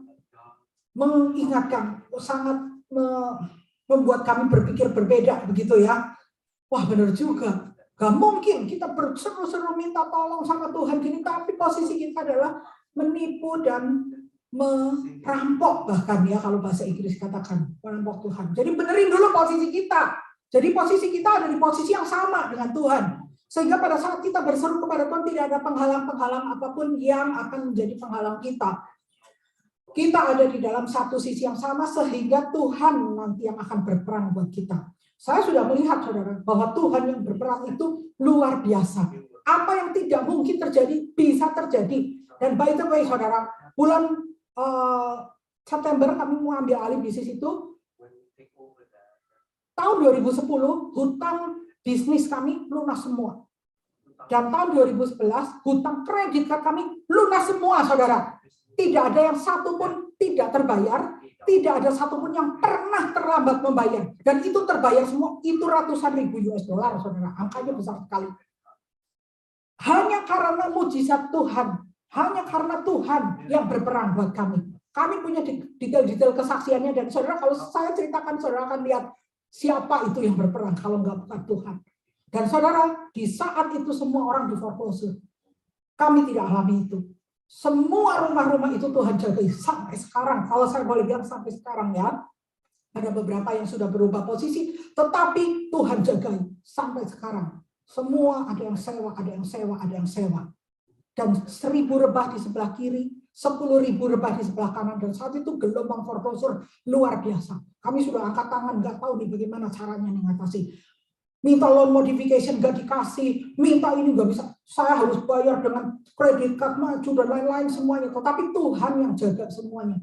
mengingatkan, sangat membuat kami berpikir berbeda begitu ya. Wah benar juga. Gak mungkin kita berseru-seru minta tolong sama Tuhan gini, tapi posisi kita adalah menipu dan merampok bahkan ya kalau bahasa Inggris katakan merampok Tuhan. Jadi benerin dulu posisi kita. Jadi posisi kita ada di posisi yang sama dengan Tuhan. Sehingga pada saat kita berseru kepada Tuhan tidak ada penghalang-penghalang apapun yang akan menjadi penghalang kita. Kita ada di dalam satu sisi yang sama sehingga Tuhan nanti yang akan berperang buat kita. Saya sudah melihat saudara bahwa Tuhan yang berperang itu luar biasa. Apa yang tidak mungkin terjadi bisa terjadi. Dan by the way saudara, bulan September kami mau ambil alih bisnis itu. Tahun 2010 hutang bisnis kami lunas semua. Dan tahun 2011 hutang kredit kami lunas semua saudara. Tidak ada yang satu pun tidak terbayar. Tidak ada satupun yang pernah terlambat membayar. Dan itu terbayar semua. Itu ratusan ribu US dollar saudara. Angkanya besar sekali. Hanya karena mujizat Tuhan. Hanya karena Tuhan yang berperang buat kami. Kami punya detail-detail kesaksiannya. Dan saudara kalau saya ceritakan saudara akan lihat siapa itu yang berperang kalau nggak bukan Tuhan. Dan saudara di saat itu semua orang di foreclosure. Kami tidak alami itu. Semua rumah-rumah itu Tuhan jaga sampai sekarang. Kalau saya boleh bilang sampai sekarang ya. Ada beberapa yang sudah berubah posisi. Tetapi Tuhan jaga sampai sekarang. Semua ada yang sewa, ada yang sewa, ada yang sewa. Dan 1.000 rebah di sebelah kiri. 10.000 rebah di sebelah kanan. Dan saat itu gelombang foreclosure luar biasa. Kami sudah angkat tangan. Nggak tahu nih bagaimana caranya mengatasi. Minta loan modification gak dikasih, minta ini gak bisa, saya harus bayar dengan kredit card maju dan lain-lain semuanya. Tetapi Tuhan yang jaga semuanya.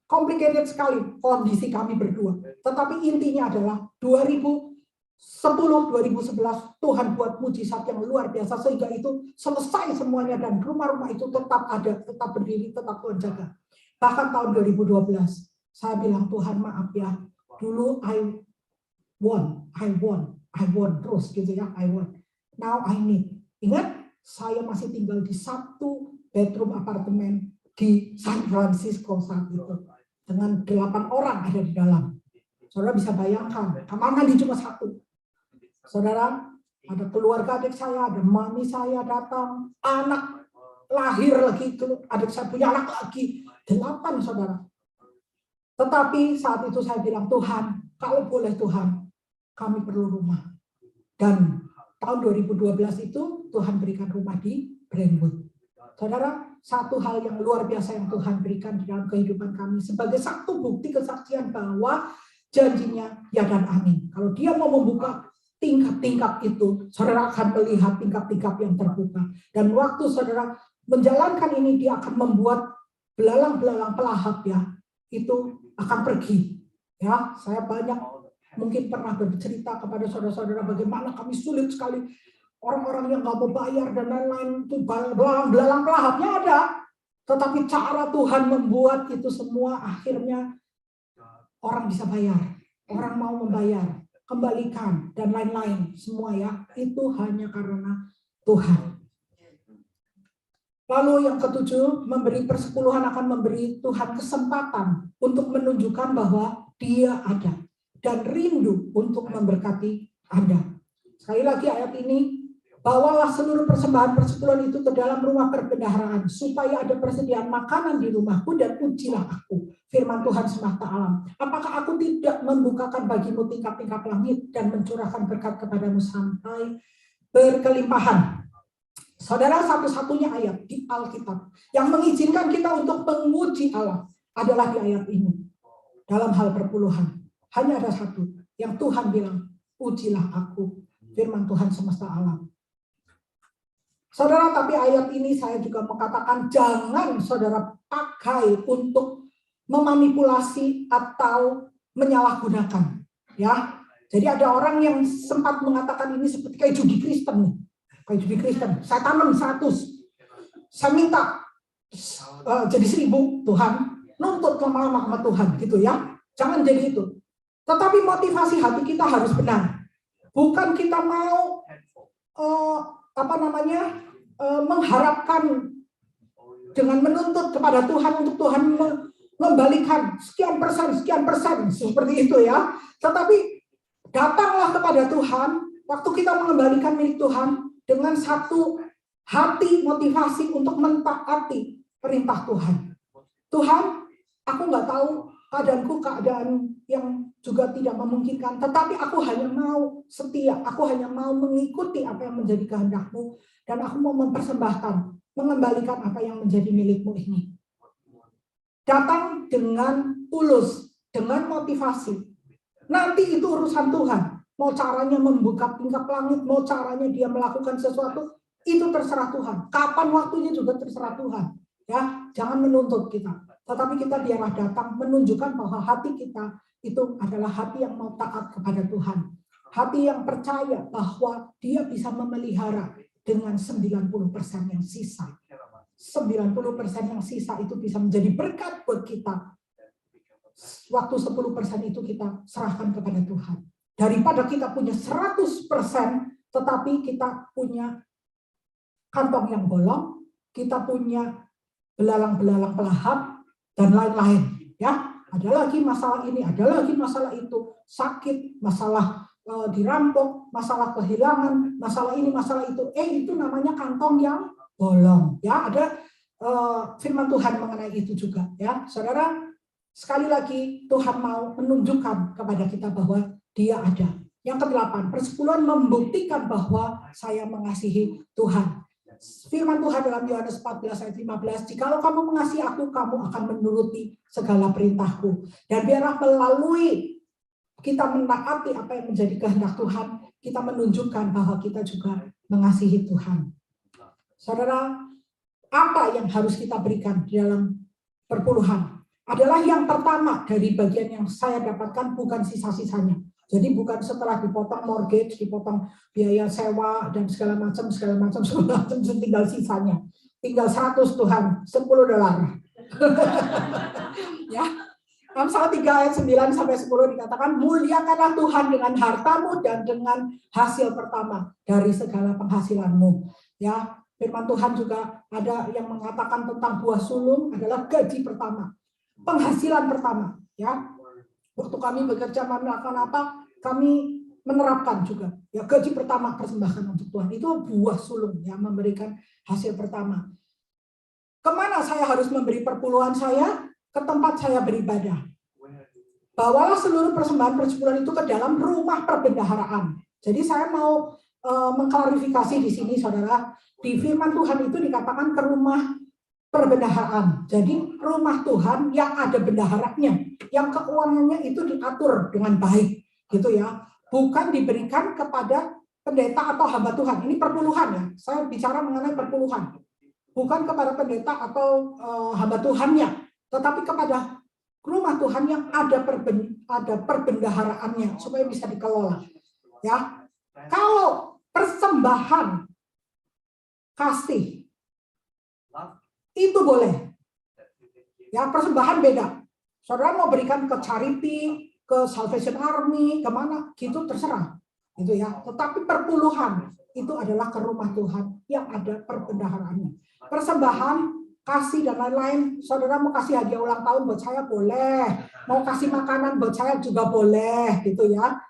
Complicated sekali kondisi kami berdua. Tetapi intinya adalah 2010-2011 Tuhan buat mujizat yang luar biasa sehingga itu selesai semuanya dan rumah-rumah itu tetap ada, tetap berdiri, tetap Tuhan jaga. Bahkan tahun 2012 saya bilang Tuhan maaf ya, dulu I won terus gitu ya, I won. Now I need. Ingat, saya masih tinggal di 1 bedroom apartemen di San Francisco saat itu. dengan 8 orang ada di dalam. Saudara bisa bayangkan, kamar mandi cuma 1. Saudara, ada keluarga adik saya, ada mami saya datang, anak lahir lagi, adik saya punya anak lagi, 8 saudara. Tetapi saat itu saya bilang, Tuhan, kalau boleh Tuhan, kami perlu rumah. Dan tahun 2012 itu Tuhan berikan rumah di Brentwood. Saudara, satu hal yang luar biasa yang Tuhan berikan di dalam kehidupan kami sebagai satu bukti kesaksian bahwa janjinya ya dan amin. Kalau dia mau membuka tingkap-tingkap itu, saudara akan melihat tingkap-tingkap yang terbuka. Dan waktu saudara menjalankan ini, dia akan membuat belalang-belalang pelahap ya, itu akan pergi. Ya, saya banyak mungkin pernah bercerita kepada saudara-saudara bagaimana kami sulit sekali. Orang-orang yang nggak mau bayar dan lain-lain, itu belalang pelahapnya ada. Tetapi cara Tuhan membuat itu semua akhirnya orang bisa bayar. Orang mau membayar, kembalikan, dan lain-lain. Semua ya, itu hanya karena Tuhan. Lalu yang ketujuh, memberi persepuluhan akan memberi Tuhan kesempatan untuk menunjukkan bahwa Dia ada. Dan rindu untuk memberkati Anda. Sekali lagi ayat ini, bawalah seluruh persembahan persepuluhan itu ke dalam rumah perbendaharaan, supaya ada persediaan makanan di rumahku dan ujilah aku. Firman Tuhan semesta alam. Apakah aku tidak membukakan bagimu tingkap-tingkap langit dan mencurahkan berkat kepadamu sampai berkelimpahan? Saudara, satu-satunya ayat di Alkitab yang mengizinkan kita untuk menguji Allah adalah di ayat ini. Dalam hal perpuluhan. Hanya ada satu yang Tuhan bilang, ujilah aku. Firman Tuhan semesta alam. Saudara, tapi ayat ini saya juga mengatakan jangan saudara pakai untuk memanipulasi atau menyalahgunakan. Ya, jadi ada orang yang sempat mengatakan ini seperti kayak judi Kristen. Kayak judi Kristen. Saya tanam 100. Saya minta jadi 1000 Tuhan. Nuntut lama-lama sama Tuhan gitu ya. Jangan jadi itu. Tetapi motivasi hati kita harus benar. Bukan kita mau mengharapkan dengan menuntut kepada Tuhan untuk Tuhan mengembalikan sekian persen seperti itu ya. Tetapi datanglah kepada Tuhan waktu kita mengembalikan milik Tuhan dengan satu hati motivasi untuk mentaati perintah Tuhan. Tuhan, aku nggak tahu keadaanku keadaan yang juga tidak memungkinkan, tetapi aku hanya mau setia, aku hanya mau mengikuti apa yang menjadi kehendak-Mu, dan aku mau mempersembahkan, mengembalikan apa yang menjadi milik-Mu ini. Datang dengan tulus, dengan motivasi. Nanti itu urusan Tuhan. Mau caranya membuka tingkap langit, mau caranya dia melakukan sesuatu, itu terserah Tuhan. Kapan waktunya juga terserah Tuhan. Ya, jangan menuntut kita. Tetapi kita biarlah datang menunjukkan bahwa hati kita itu adalah hati yang mau taat kepada Tuhan. Hati yang percaya bahwa dia bisa memelihara dengan 90% yang sisa. 90% yang sisa itu bisa menjadi berkat buat kita. Waktu 10% itu kita serahkan kepada Tuhan. Daripada kita punya 100% tetapi kita punya kantong yang bolong, kita punya belalang-belalang pelahap, dan lain-lain, ya. Ada lagi masalah ini, ada lagi masalah itu, sakit, masalah dirampok, masalah kehilangan, masalah ini, masalah itu. Itu namanya kantong yang bolong, ya. Ada firman Tuhan mengenai itu juga, ya, saudara. Sekali lagi Tuhan mau menunjukkan kepada kita bahwa Dia ada. Yang ke-8, persepuluhan membuktikan bahwa saya mengasihi Tuhan. Firman Tuhan dalam Yohanes 14 ayat 15, jikalau kamu mengasihi aku, kamu akan menuruti segala perintahku. Dan biarlah melalui kita menaati apa yang menjadi kehendak Tuhan, kita menunjukkan bahwa kita juga mengasihi Tuhan. Saudara, apa yang harus kita berikan di dalam perpuluhan? Adalah yang pertama dari bagian yang saya dapatkan bukan sisa-sisanya. Jadi bukan setelah dipotong mortgage, dipotong biaya sewa dan segala macam, tinggal sisanya. Tinggal 100 Tuhan, $10. Ya. Amsal 3 ayat 9 sampai 10 dikatakan, muliakanlah Tuhan dengan hartamu dan dengan hasil pertama dari segala penghasilanmu. Ya, firman Tuhan juga ada yang mengatakan tentang buah sulung adalah gaji pertama. penghasilan pertama, ya. Waktu kami bekerja melakukan apa, kami menerapkan juga, ya, gaji pertama persembahkan untuk Tuhan. Itu buah sulung yang memberikan hasil pertama. Kemana saya harus memberi perpuluhan saya? Ke tempat saya beribadah. Bawalah seluruh persembahan persepuluhan itu ke dalam rumah perbendaharaan. Jadi saya mau mengklarifikasi di sini, saudara. Di firman Tuhan itu dikatakan ke rumah perbendaharaan. Jadi rumah Tuhan yang ada bendaharanya, yang keuangannya itu diatur dengan baik, gitu ya. Bukan diberikan kepada pendeta atau hamba Tuhan. Ini perpuluhan ya. Saya bicara mengenai perpuluhan. Bukan kepada pendeta atau hamba Tuhannya, tetapi kepada rumah Tuhan yang ada perbendaharaannya supaya bisa dikelola. Ya. Kalau persembahan kasih itu boleh. Ya, persembahan beda. Saudara mau berikan ke charity, ke Salvation Army, kemana, gitu terserah. Gitu ya. Tetapi perpuluhan itu adalah ke rumah Tuhan yang ada perbendaharaannya. Persembahan, kasih dan lain-lain, saudara mau kasih hadiah ulang tahun buat saya boleh. Mau kasih makanan buat saya juga boleh, gitu ya.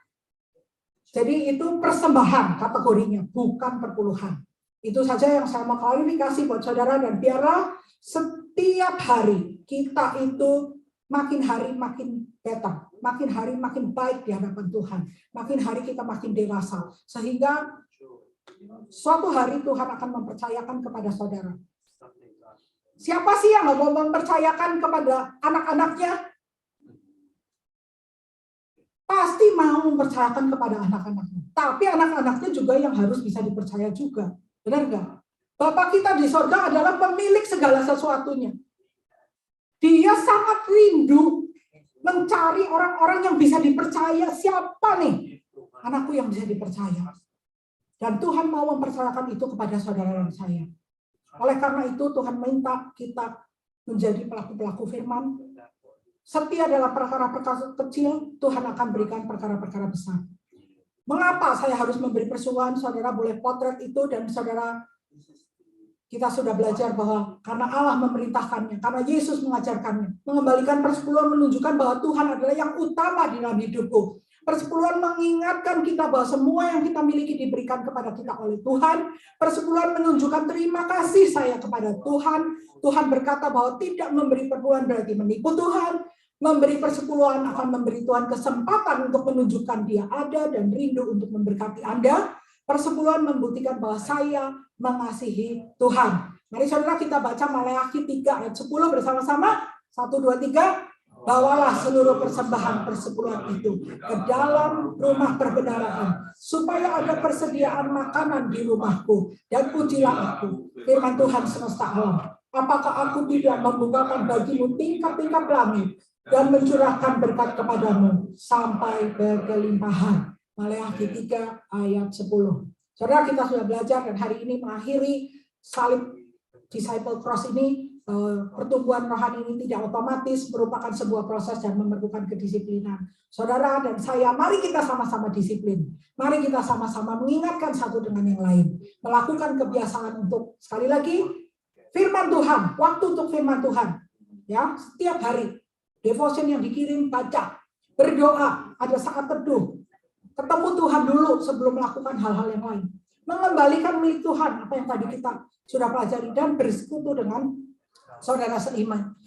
Jadi itu persembahan kategorinya, bukan perpuluhan. Itu saja yang saya mau klarifikasi buat saudara, dan biarlah setiap hari kita itu makin hari makin better, makin hari makin baik di hadapan Tuhan, makin hari kita makin dewasa, sehingga suatu hari Tuhan akan mempercayakan kepada saudara. Siapa sih yang nggak mau mempercayakan kepada anak-anaknya? Pasti mau mempercayakan kepada anak-anaknya. Tapi anak-anaknya juga yang harus bisa dipercaya juga. Benar nggak? Bapak kita di sorga adalah pemilik segala sesuatunya. Dia sangat rindu mencari orang-orang yang bisa dipercaya. Siapa nih anakku yang bisa dipercaya? Dan Tuhan mau mempercayakan itu kepada saudara dan saya. Oleh karena itu Tuhan minta kita menjadi pelaku-pelaku firman. Setia adalah perkara-perkara kecil, Tuhan akan berikan perkara-perkara besar. Mengapa saya harus memberi persuluhan? Saudara boleh potret itu, dan saudara, kita sudah belajar bahwa karena Allah memerintahkannya, karena Yesus mengajarkannya. Mengembalikan persepuluhan menunjukkan bahwa Tuhan adalah yang utama di dalam hidupku. Persepuluhan mengingatkan kita bahwa semua yang kita miliki diberikan kepada kita oleh Tuhan. Persepuluhan menunjukkan terima kasih saya kepada Tuhan. Tuhan berkata bahwa tidak memberi persepuluhan berarti menipu Tuhan. Memberi persepuluhan akan memberi Tuhan kesempatan untuk menunjukkan Dia ada dan rindu untuk memberkati Anda. Persepuluhan membuktikan bahwa saya mengasihi Tuhan. Mari saudara kita baca Maleakhi 3 ayat 10 bersama-sama. 1, 2, 3. Bawalah seluruh persembahan persepuluhan itu ke dalam rumah perbendaharaan, supaya ada persediaan makanan di rumahku, dan pujilah aku, firman Tuhan semesta alam. Apakah aku tidak membukakan bagimu tingkap-tingkap langit dan mencurahkan berkat kepadamu sampai berkelimpahan. Maleakhi 3 ayat 10. Saudara, kita sudah belajar dan hari ini mengakhiri salib disciple cross ini. Pertumbuhan rohani ini tidak otomatis, merupakan sebuah proses dan memerlukan kedisiplinan. Saudara dan saya, mari kita sama-sama disiplin. Mari kita sama-sama mengingatkan satu dengan yang lain. Melakukan kebiasaan untuk, sekali lagi, firman Tuhan, waktu untuk firman Tuhan. Ya, setiap hari. Devotion yang dikirim, baca. Berdoa, ada saat teduh. Ketemu Tuhan dulu sebelum melakukan hal-hal yang lain. Mengembalikan milik Tuhan, apa yang tadi kita sudah pelajari, dan bersekutu dengan saudara seiman.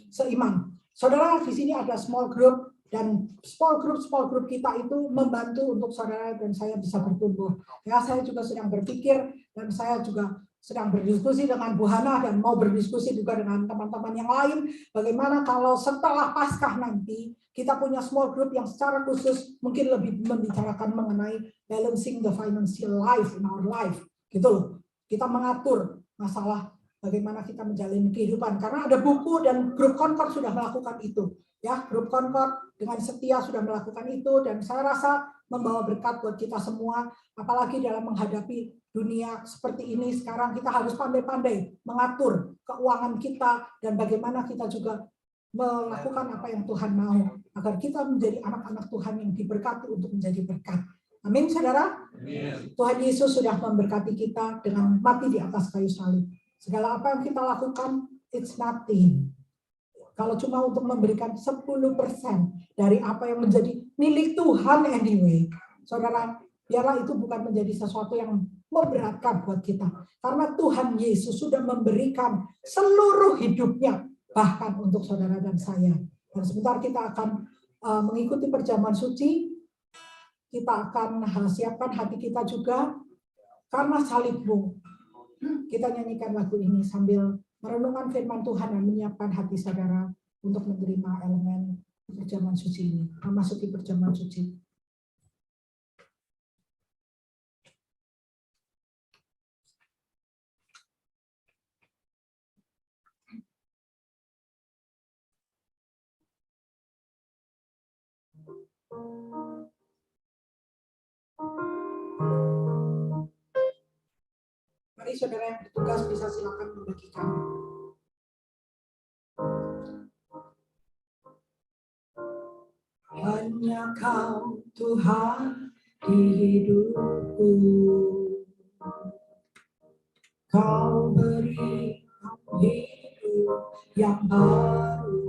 Saudara, di sini ada small group, dan small group kita itu membantu untuk saudara dan saya bisa bertumbuh. Ya, saya juga sedang berpikir dan saya juga sedang berdiskusi dengan Bu Hana dan mau berdiskusi juga dengan teman-teman yang lain. Bagaimana kalau setelah Paskah nanti kita punya small group yang secara khusus mungkin lebih membicarakan mengenai balancing the financial life in our life. Gitu loh. Kita mengatur masalah bagaimana kita menjalani kehidupan, karena ada buku dan grup Concord sudah melakukan itu, ya. Grup Concord dengan setia sudah melakukan itu, dan saya rasa membawa berkat buat kita semua, apalagi dalam menghadapi dunia seperti ini. Sekarang kita harus pandai-pandai mengatur keuangan kita dan bagaimana kita juga melakukan apa yang Tuhan mau, agar kita menjadi anak-anak Tuhan yang diberkati untuk menjadi berkat. Amin, saudara. Amin. Tuhan Yesus sudah memberkati kita dengan mati di atas kayu salib. Segala apa yang kita lakukan, it's nothing. Kalau cuma untuk memberikan 10% dari apa yang menjadi milik Tuhan anyway. Saudara, biarlah itu bukan menjadi sesuatu yang memberatkan buat kita. Karena Tuhan Yesus sudah memberikan seluruh hidupnya, bahkan untuk saudara dan saya. Dan sebentar kita akan mengikuti perjamuan suci. Kita akan siapkan hati kita juga. Karena salibmu, kita nyanyikan lagu ini sambil merenungkan firman Tuhan dan menyiapkan hati saudara untuk menerima elemen perjamuan suci ini, memasuki perjamuan suci. Mari saudara yang bertugas bisa silakan membagikan. Hanya Kau Tuhan di hidupku, Kau beri hidup yang baru.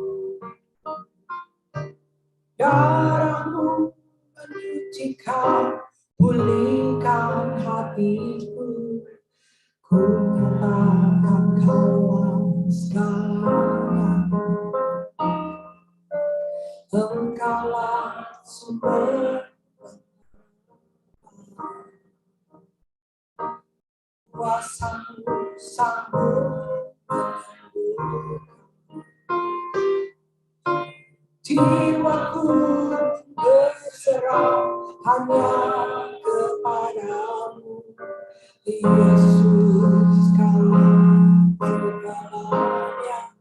Darah-Mu menyucikan, pulihkan hatiku. Ku nyatakan Kau segalanya. Engkaulah sumber kuasa-Mu sanggup menyembuhkan. Jiwaku berserah hanya kepadamu, Yesus, Kau segalanya.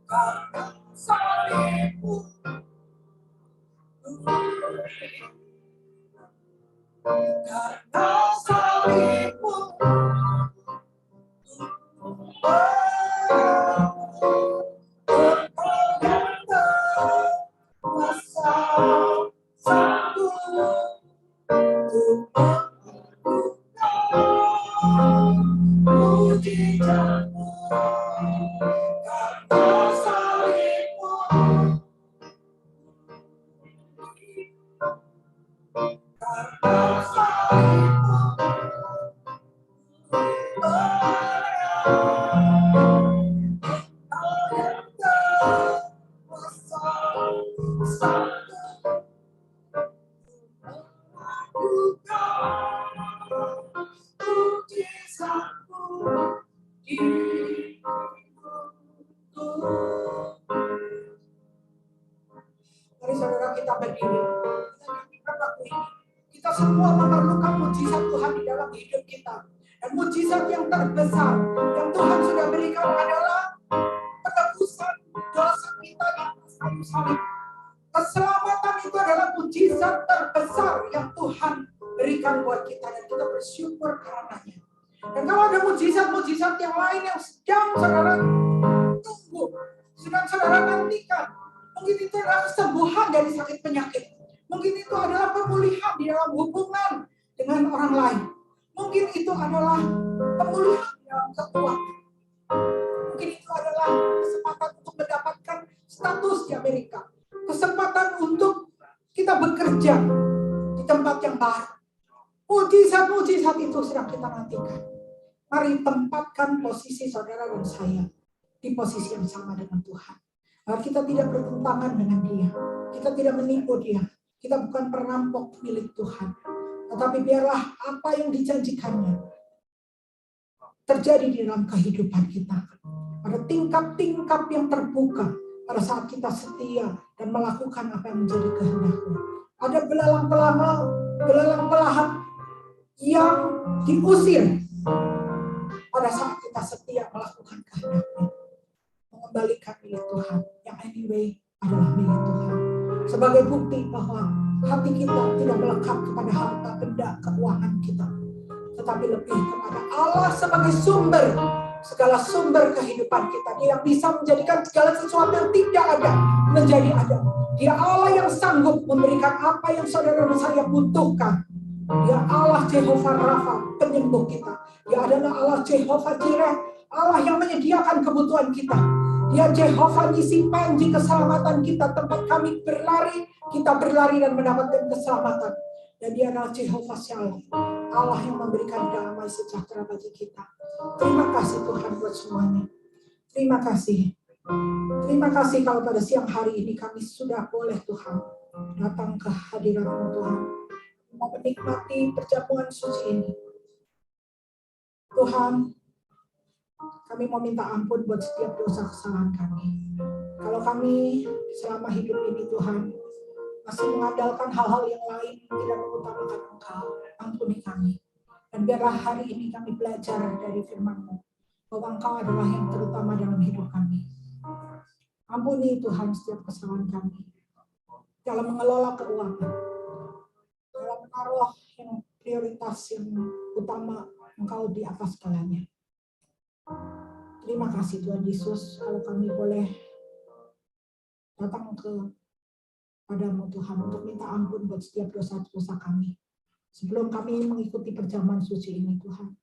Karena salibmu, karena salibmu, Engkau yang berkuasa sanggup untuk melakukan mujizat-Mu. Karena salibmu, karena salibmu, Engkau yang berkuasa sanggup melakukan mujizat-Mu di hidupku. Mari saudara kita berdiri, kita nyanyikan lagu ini. Kita semua memerlukan mujizat Tuhan di dalam hidup kita. Dan mujizat yang terbesar yang Tuhan sudah berikan adalah penebusan dosa kita di atas kayu salib. Keselamatan itu adalah mujizat terbesar yang Tuhan berikan buat kita dan kita bersyukur karenanya. Dan kalau ada mujizat-mujizat yang lain yang sedang saudara tunggu, sedang saudara nantikan, mungkin itu adalah kesembuhan dari sakit penyakit. Mungkin itu adalah pemulihan di dalam hubungan dengan orang lain. Mungkin itu adalah pemulihan di dalam keuangan. Mungkin itu adalah kesempatan untuk mendapatkan status di Amerika. Kesempatan untuk kita bekerja di tempat yang baru. Mujizat-mujizat itu sedang kita nantikan. Mari tempatkan posisi saudara dan saya di posisi yang sama dengan Tuhan. Agar kita tidak bertentangan dengan Dia. Kita tidak menipu Dia. Kita bukan perampok milik Tuhan. Tetapi biarlah apa yang dijanjikannya terjadi di dalam kehidupan kita. Pada tingkap-tingkap yang terbuka pada saat kita setia dan melakukan apa yang menjadi kehendak-Nya. Ada belalang-belahan yang diusir pada saat kita setia melakukan kehendak-Nya. Mengembalikan milik Tuhan yang anyway adalah milik Tuhan. Sebagai bukti bahwa hati kita tidak melekat kepada harta benda keuangan kita, tetapi lebih kepada Allah sebagai sumber, segala sumber kehidupan kita. Dia yang bisa menjadikan segala sesuatu yang tidak ada menjadi ada. Dia Allah yang sanggup memberikan apa yang saudara dan saya butuhkan. Dia Allah Jehovah Rafa, penyembuh kita. Dia adalah Allah Jehovah Jireh, Allah yang menyediakan kebutuhan kita. Dia Jehovah Nisi, panji keselamatan kita, tempat kami berlari, kita berlari dan mendapatkan keselamatan. Dan dia adalah Jehovah Shalom, Allah yang memberikan damai sejahtera bagi kita. Terima kasih Tuhan buat semuanya. Terima kasih. Terima kasih kalau pada siang hari ini kami sudah boleh Tuhan datang ke hadirat-Mu Tuhan, mau menikmati perjamuan suci ini. Tuhan, kami mau minta ampun buat setiap dosa kesalahan kami. Kalau kami selama hidup ini Tuhan masih mengandalkan hal-hal yang lain, tidak mengutamakan Engkau, ampuni kami. Dan biarlah hari ini kami belajar dari firman-Mu, bahwa Engkau adalah yang terutama dalam hidup kami. Ampuni Tuhan setiap kesalahan kami, dalam mengelola keuangan, dalam menaruh yang prioritas yang utama Engkau di atas segalanya. Terima kasih Tuhan Yesus, kalau kami boleh datang padamu Tuhan untuk minta ampun buat setiap dosa-dosa kami. Sebelum kami mengikuti perjamuan suci ini Tuhan,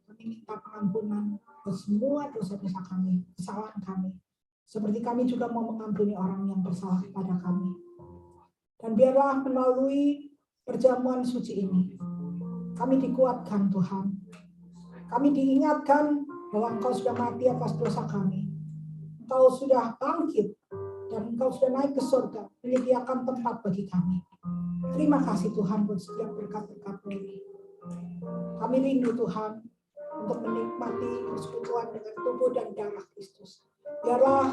kami minta pengampunan buat semua dosa-dosa kami, kesalahan kami. Seperti kami juga mau mengampuni orang yang bersalah kepada kami. Dan biarlah melalui perjamuan suci ini, kami dikuatkan Tuhan. Kami diingatkan bahwa Engkau sudah mati atas dosa kami. Engkau sudah bangkit dan Engkau sudah naik ke surga, menyediakan tempat bagi kami. Terima kasih Tuhan buat setiap berkat-berkat-Mu ini. Kami rindu Tuhan untuk menikmati persekutuan dengan tubuh dan darah Kristus. Biarlah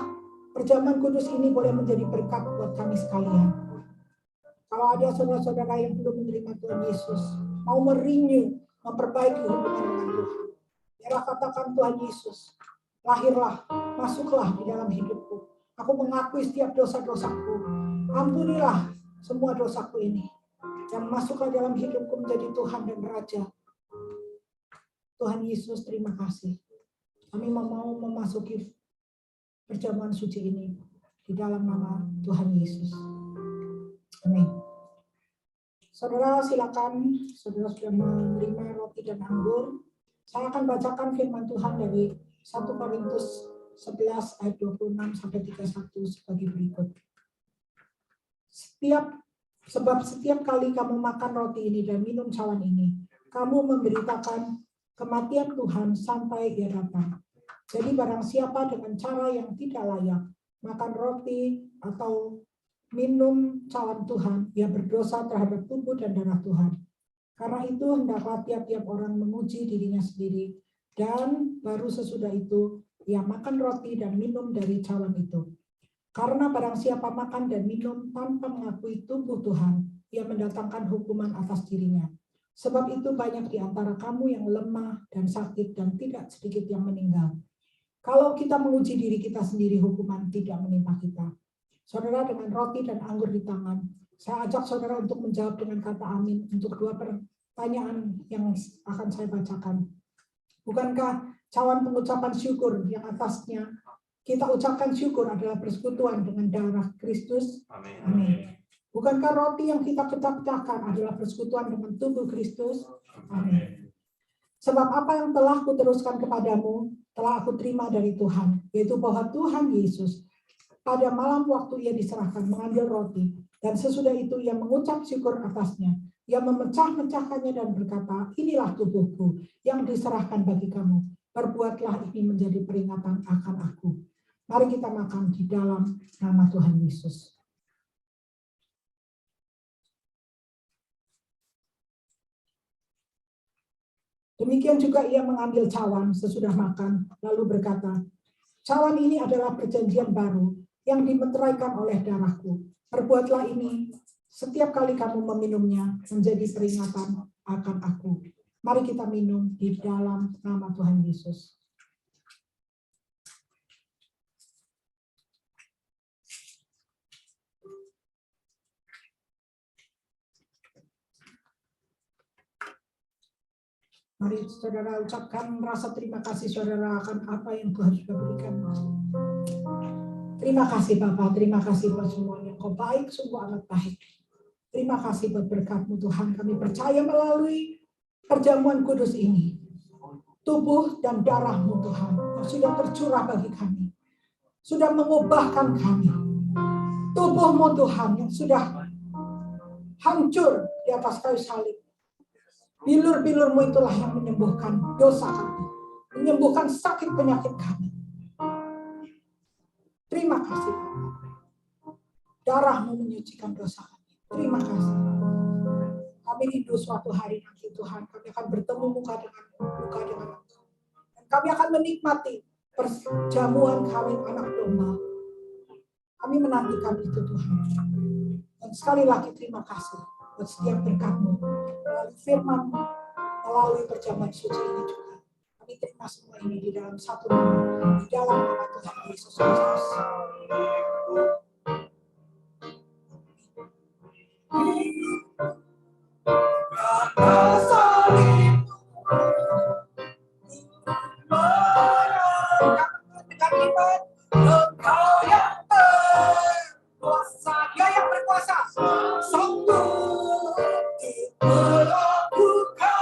perjamuan kudus ini boleh menjadi berkat buat kami sekalian. Kalau ada saudara-saudara yang belum menerima Tuhan Yesus, mau merenew, memperbaiki hubungan dengan Tuhan, biarlah katakan Tuhan Yesus, lahirlah, masuklah di dalam hidupku. Aku mengakui setiap dosa-dosaku. Ampunilah semua dosaku ini. Dan masuklah dalam hidupku menjadi Tuhan dan Raja. Tuhan Yesus, terima kasih. Kami mau memasuki perjamuan suci ini di dalam nama Tuhan Yesus. Amin. Saudara silakan, saudara sudah menerima roti dan anggur. Saya akan bacakan firman Tuhan dari 1 Korintus 11 ayat 26 sampai 31 sebagai berikut. Sebab setiap kali kamu makan roti ini dan minum cawan ini, kamu memberitakan kematian Tuhan sampai Ia datang. Jadi barang siapa dengan cara yang tidak layak makan roti atau minum cawan Tuhan, ia berdosa terhadap tubuh dan darah Tuhan. Karena itu hendaklah tiap-tiap orang menguji dirinya sendiri, dan baru sesudah itu ia makan roti dan minum dari cawan itu. Karena barang siapa makan dan minum tanpa mengakui tubuh Tuhan, ia mendatangkan hukuman atas dirinya. Sebab itu banyak di antara kamu yang lemah dan sakit dan tidak sedikit yang meninggal. Kalau kita menguji diri kita sendiri, hukuman tidak menimpa kita. Saudara, dengan roti dan anggur di tangan, saya ajak saudara untuk menjawab dengan kata amin untuk dua pertanyaan yang akan saya bacakan. Bukankah cawan pengucapan syukur yang atasnya kita ucapkan syukur adalah persekutuan dengan darah Kristus? Amin. Amin. Bukankah roti yang kita pecah-pecahkan adalah persekutuan dengan tubuh Kristus? Amin. Sebab apa yang telah kuteruskan kepadamu telah aku terima dari Tuhan, yaitu bahwa Tuhan Yesus pada malam waktu ia diserahkan mengambil roti, dan sesudah itu ia mengucap syukur atasnya. Ia memecah-mecahkannya dan berkata, inilah tubuhku yang diserahkan bagi kamu. Perbuatlah ini menjadi peringatan akan aku. Mari kita makan di dalam nama Tuhan Yesus. Demikian juga ia mengambil cawan sesudah makan, lalu berkata, cawan ini adalah perjanjian baru yang dimeteraikan oleh darahku. Perbuatlah ini setiap kali kamu meminumnya menjadi peringatan akan aku. Mari kita minum di dalam nama Tuhan Yesus. Mari saudara ucapkan rasa terima kasih saudara akan apa yang Tuhan sudah berikan. Terima kasih Bapak, terima kasih buat semuanya. Kau baik, sungguh amat baik. Terima kasih buat berkat-Mu Tuhan. Kami percaya melalui perjamuan kudus ini, tubuh dan darah-Mu Tuhan, yang sudah tercurah bagi kami, sudah mengubahkan kami. Tubuh-Mu Tuhan yang sudah hancur di atas kayu salib. Bilur-bilur-Mu itulah yang menyembuhkan dosa kami, menyembuhkan sakit penyakit kami. Terima kasih. Darah-Mu menyucikan dosa kami. Terima kasih. Kami rindu suatu hari nanti Tuhan, kami akan bertemu muka dengan Engkau. Dan kami akan menikmati perjamuan kawin anak domba. Kami menantikan itu Tuhan. Dan sekali lagi terima kasih buat setiap berkat-Mu, melalui firman-Mu, melalui perjamuan suci ini juga. Kami terima semua ini di dalam satu nama, di dalam nama Tuhan Yesus Kristus. Kata salib dengan iman, Engkau yang berkuasa, Dia yang berkuasa, sanggup melakukan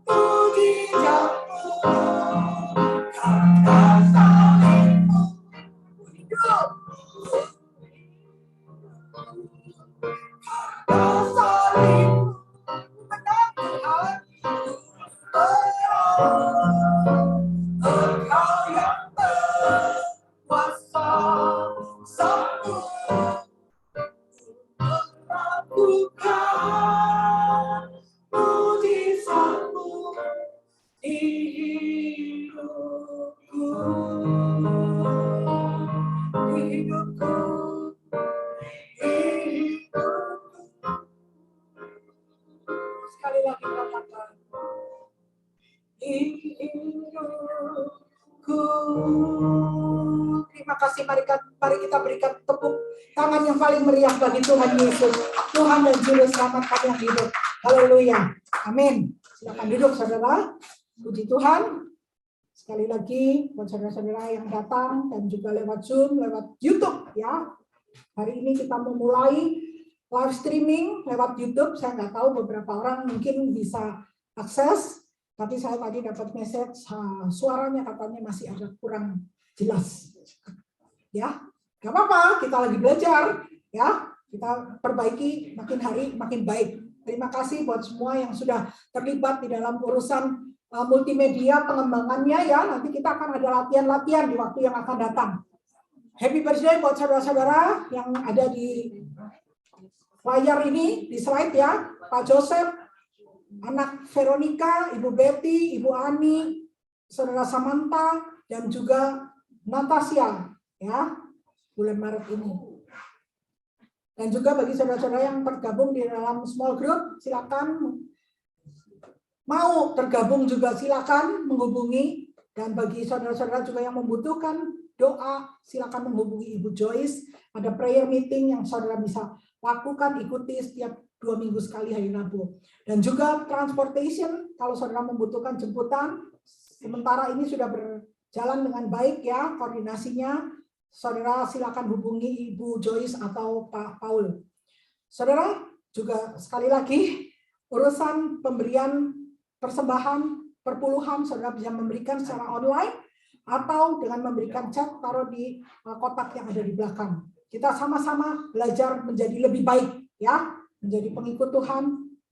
mujizat-Mu. Kata salib-Mu hidup. Kata salib-Mu menang Tuhan. Engkau yang berkuasa, sanggup melakukan mujizat-Mu di hidupku, di hidupku, di hidupku. Sekali lagi katakan, di hidupku. Terima kasih, mari kita berikan tepuk tangan yang paling meriah bagi Tuhan Yesus, Tuhan dan Juru Selamat kami yang hidup. Haleluya. Amin. Silakan duduk saudara. Puji Tuhan. Sekali lagi buat saudara-saudara yang datang dan juga lewat Zoom, lewat YouTube ya. Hari ini kita memulai live streaming lewat YouTube. Saya nggak tahu beberapa orang mungkin bisa akses, tapi saya tadi dapat message suaranya katanya masih agak kurang jelas. Ya, nggak apa-apa, kita lagi belajar ya. Kita perbaiki makin hari makin baik. Terima kasih buat semua yang sudah terlibat di dalam urusan multimedia pengembangannya ya. Nanti kita akan ada latihan-latihan di waktu yang akan datang. Happy birthday buat saudara-saudara yang ada di layar ini, di slide ya. Pak Joseph, anak Veronica, Ibu Betty, Ibu Ani, Saudara Samantha, dan juga Natasha ya, bulan Maret ini. Dan juga bagi saudara-saudara yang tergabung di dalam small group, silakan mau tergabung juga silakan menghubungi. Dan bagi saudara-saudara juga yang membutuhkan doa, silakan menghubungi Ibu Joyce. Ada prayer meeting yang saudara bisa lakukan, ikuti setiap 2 minggu sekali hari Rabu. Dan juga transportation, kalau saudara membutuhkan jemputan, sementara ini sudah berjalan dengan baik ya koordinasinya. Saudara silakan hubungi Ibu Joyce atau Pak Paul. Saudara juga sekali lagi urusan pemberian persembahan perpuluhan saudara bisa memberikan secara online atau dengan memberikan chat taruh di kotak yang ada di belakang. Kita sama-sama belajar menjadi lebih baik ya, menjadi pengikut Tuhan,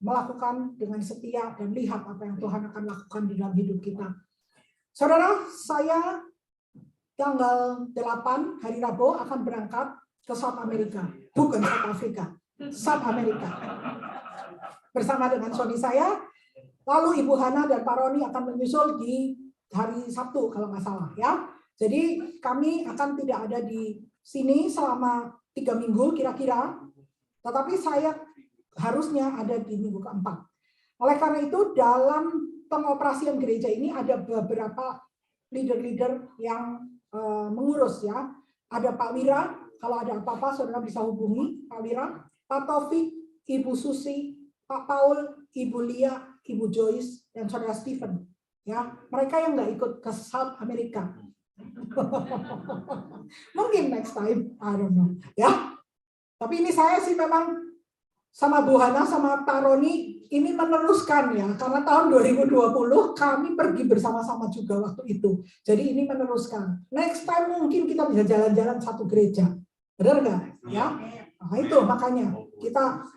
melakukan dengan setia dan lihat apa yang Tuhan akan lakukan di dalam hidup kita. Saudara, saya tanggal 8 hari Rabu akan berangkat ke South America, bukan South Africa, South America. Bersama dengan suami saya, lalu Ibu Hana dan Pak Roni akan menyusul di hari Sabtu kalau nggak salah ya. Jadi kami akan tidak ada di sini selama 3 minggu kira-kira, tetapi saya harusnya ada di minggu keempat. Oleh karena itu dalam pengoperasian gereja ini ada beberapa leader-leader yang mengurus ya. Ada Pak Wira, kalau ada apa-apa saudara bisa hubungi Pak Wira, Pak Taufik, Ibu Susi, Pak Paul, Ibu Lia, Ibu Joyce, dan saudara Stephen. Ya, mereka yang nggak ikut ke South America. Mungkin next time, I don't know. Ya, tapi ini saya sih memang sama Bu Hana sama Taroni ini meneruskan ya, karena tahun 2020 kami pergi bersama-sama juga waktu itu. Jadi ini meneruskan. Next time mungkin kita bisa jalan-jalan satu gereja. Benar nggak? Ya. Nah, itu makanya kita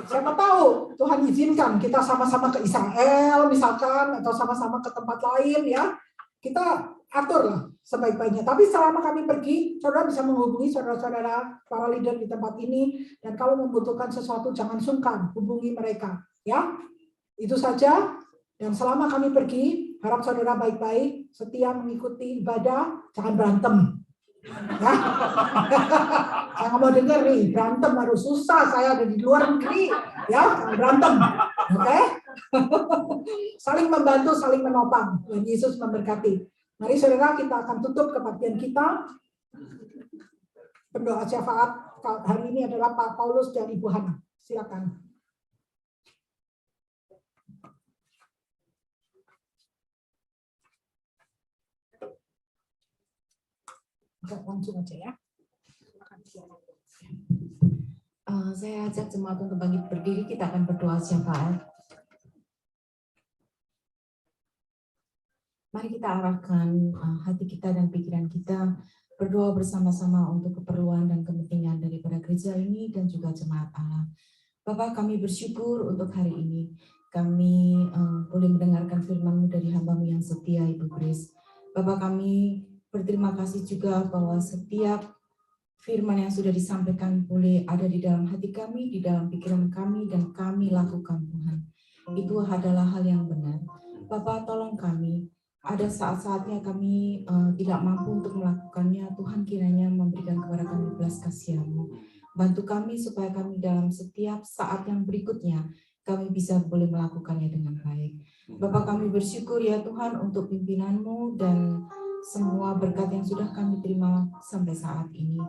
siapa tahu Tuhan izinkan kita sama-sama ke Israel misalkan atau sama-sama ke tempat lain ya. Kita aturlah sebaik-baiknya. Tapi selama kami pergi, saudara bisa menghubungi saudara-saudara para leader di tempat ini, dan kalau membutuhkan sesuatu jangan sungkan hubungi mereka, ya. Itu saja. Dan selama kami pergi, harap saudara baik-baik, setia mengikuti ibadah, jangan berantem. Ya. Saya mau dengar nih, berantem harus susah, saya ada di luar negeri, ya, jangan berantem. Oke? Saling membantu, saling menopang. Tuhan Yesus memberkati. Mari saudara, kita akan tutup kebaktian kita. Pendoa syafaat hari ini adalah Pak Paulus dan Ibu Hana. Silakan. Langsung aja ya. Saya ajak jemaat untuk bangkit berdiri, kita akan berdoa syafaat. Mari kita arahkan hati kita dan pikiran kita berdoa bersama-sama untuk keperluan dan kepentingan daripada gereja ini dan juga jemaat Allah. Bapak, kami bersyukur untuk hari ini. Kami boleh mendengarkan firman-Mu dari hamba-Mu yang setia, Ibu Grace. Bapak, kami berterima kasih juga bahwa setiap firman yang sudah disampaikan boleh ada di dalam hati kami, di dalam pikiran kami, dan kami lakukan, Tuhan. Itu adalah hal yang benar. Bapak, tolong kami. Ada saat-saatnya kami tidak mampu untuk melakukannya. Tuhan kiranya memberikan kepada kami belas kasihan-Mu. Bantu kami supaya kami dalam setiap saat yang berikutnya kami bisa boleh melakukannya dengan baik. Bapak, kami bersyukur ya Tuhan untuk pimpinan-Mu dan semua berkat yang sudah kami terima sampai saat ini.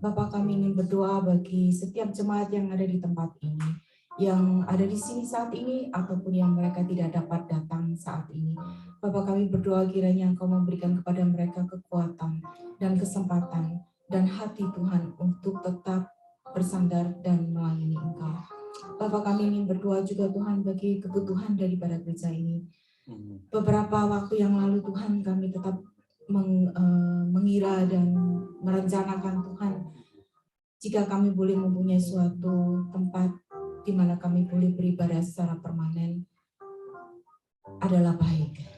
Bapak, kami ingin berdoa bagi setiap jemaat yang ada di tempat ini, yang ada di sini saat ini ataupun yang mereka tidak dapat datang saat ini. Bapak, kami berdoa kiranya Engkau memberikan kepada mereka kekuatan dan kesempatan dan hati Tuhan untuk tetap bersandar dan melayani Engkau. Bapak, kami ingin berdoa juga Tuhan bagi kebutuhan daripada gereja ini. Beberapa waktu yang lalu Tuhan kami tetap mengira dan merencanakan Tuhan, jika kami boleh mempunyai suatu tempat di mana kami boleh beribadah secara permanen adalah baik.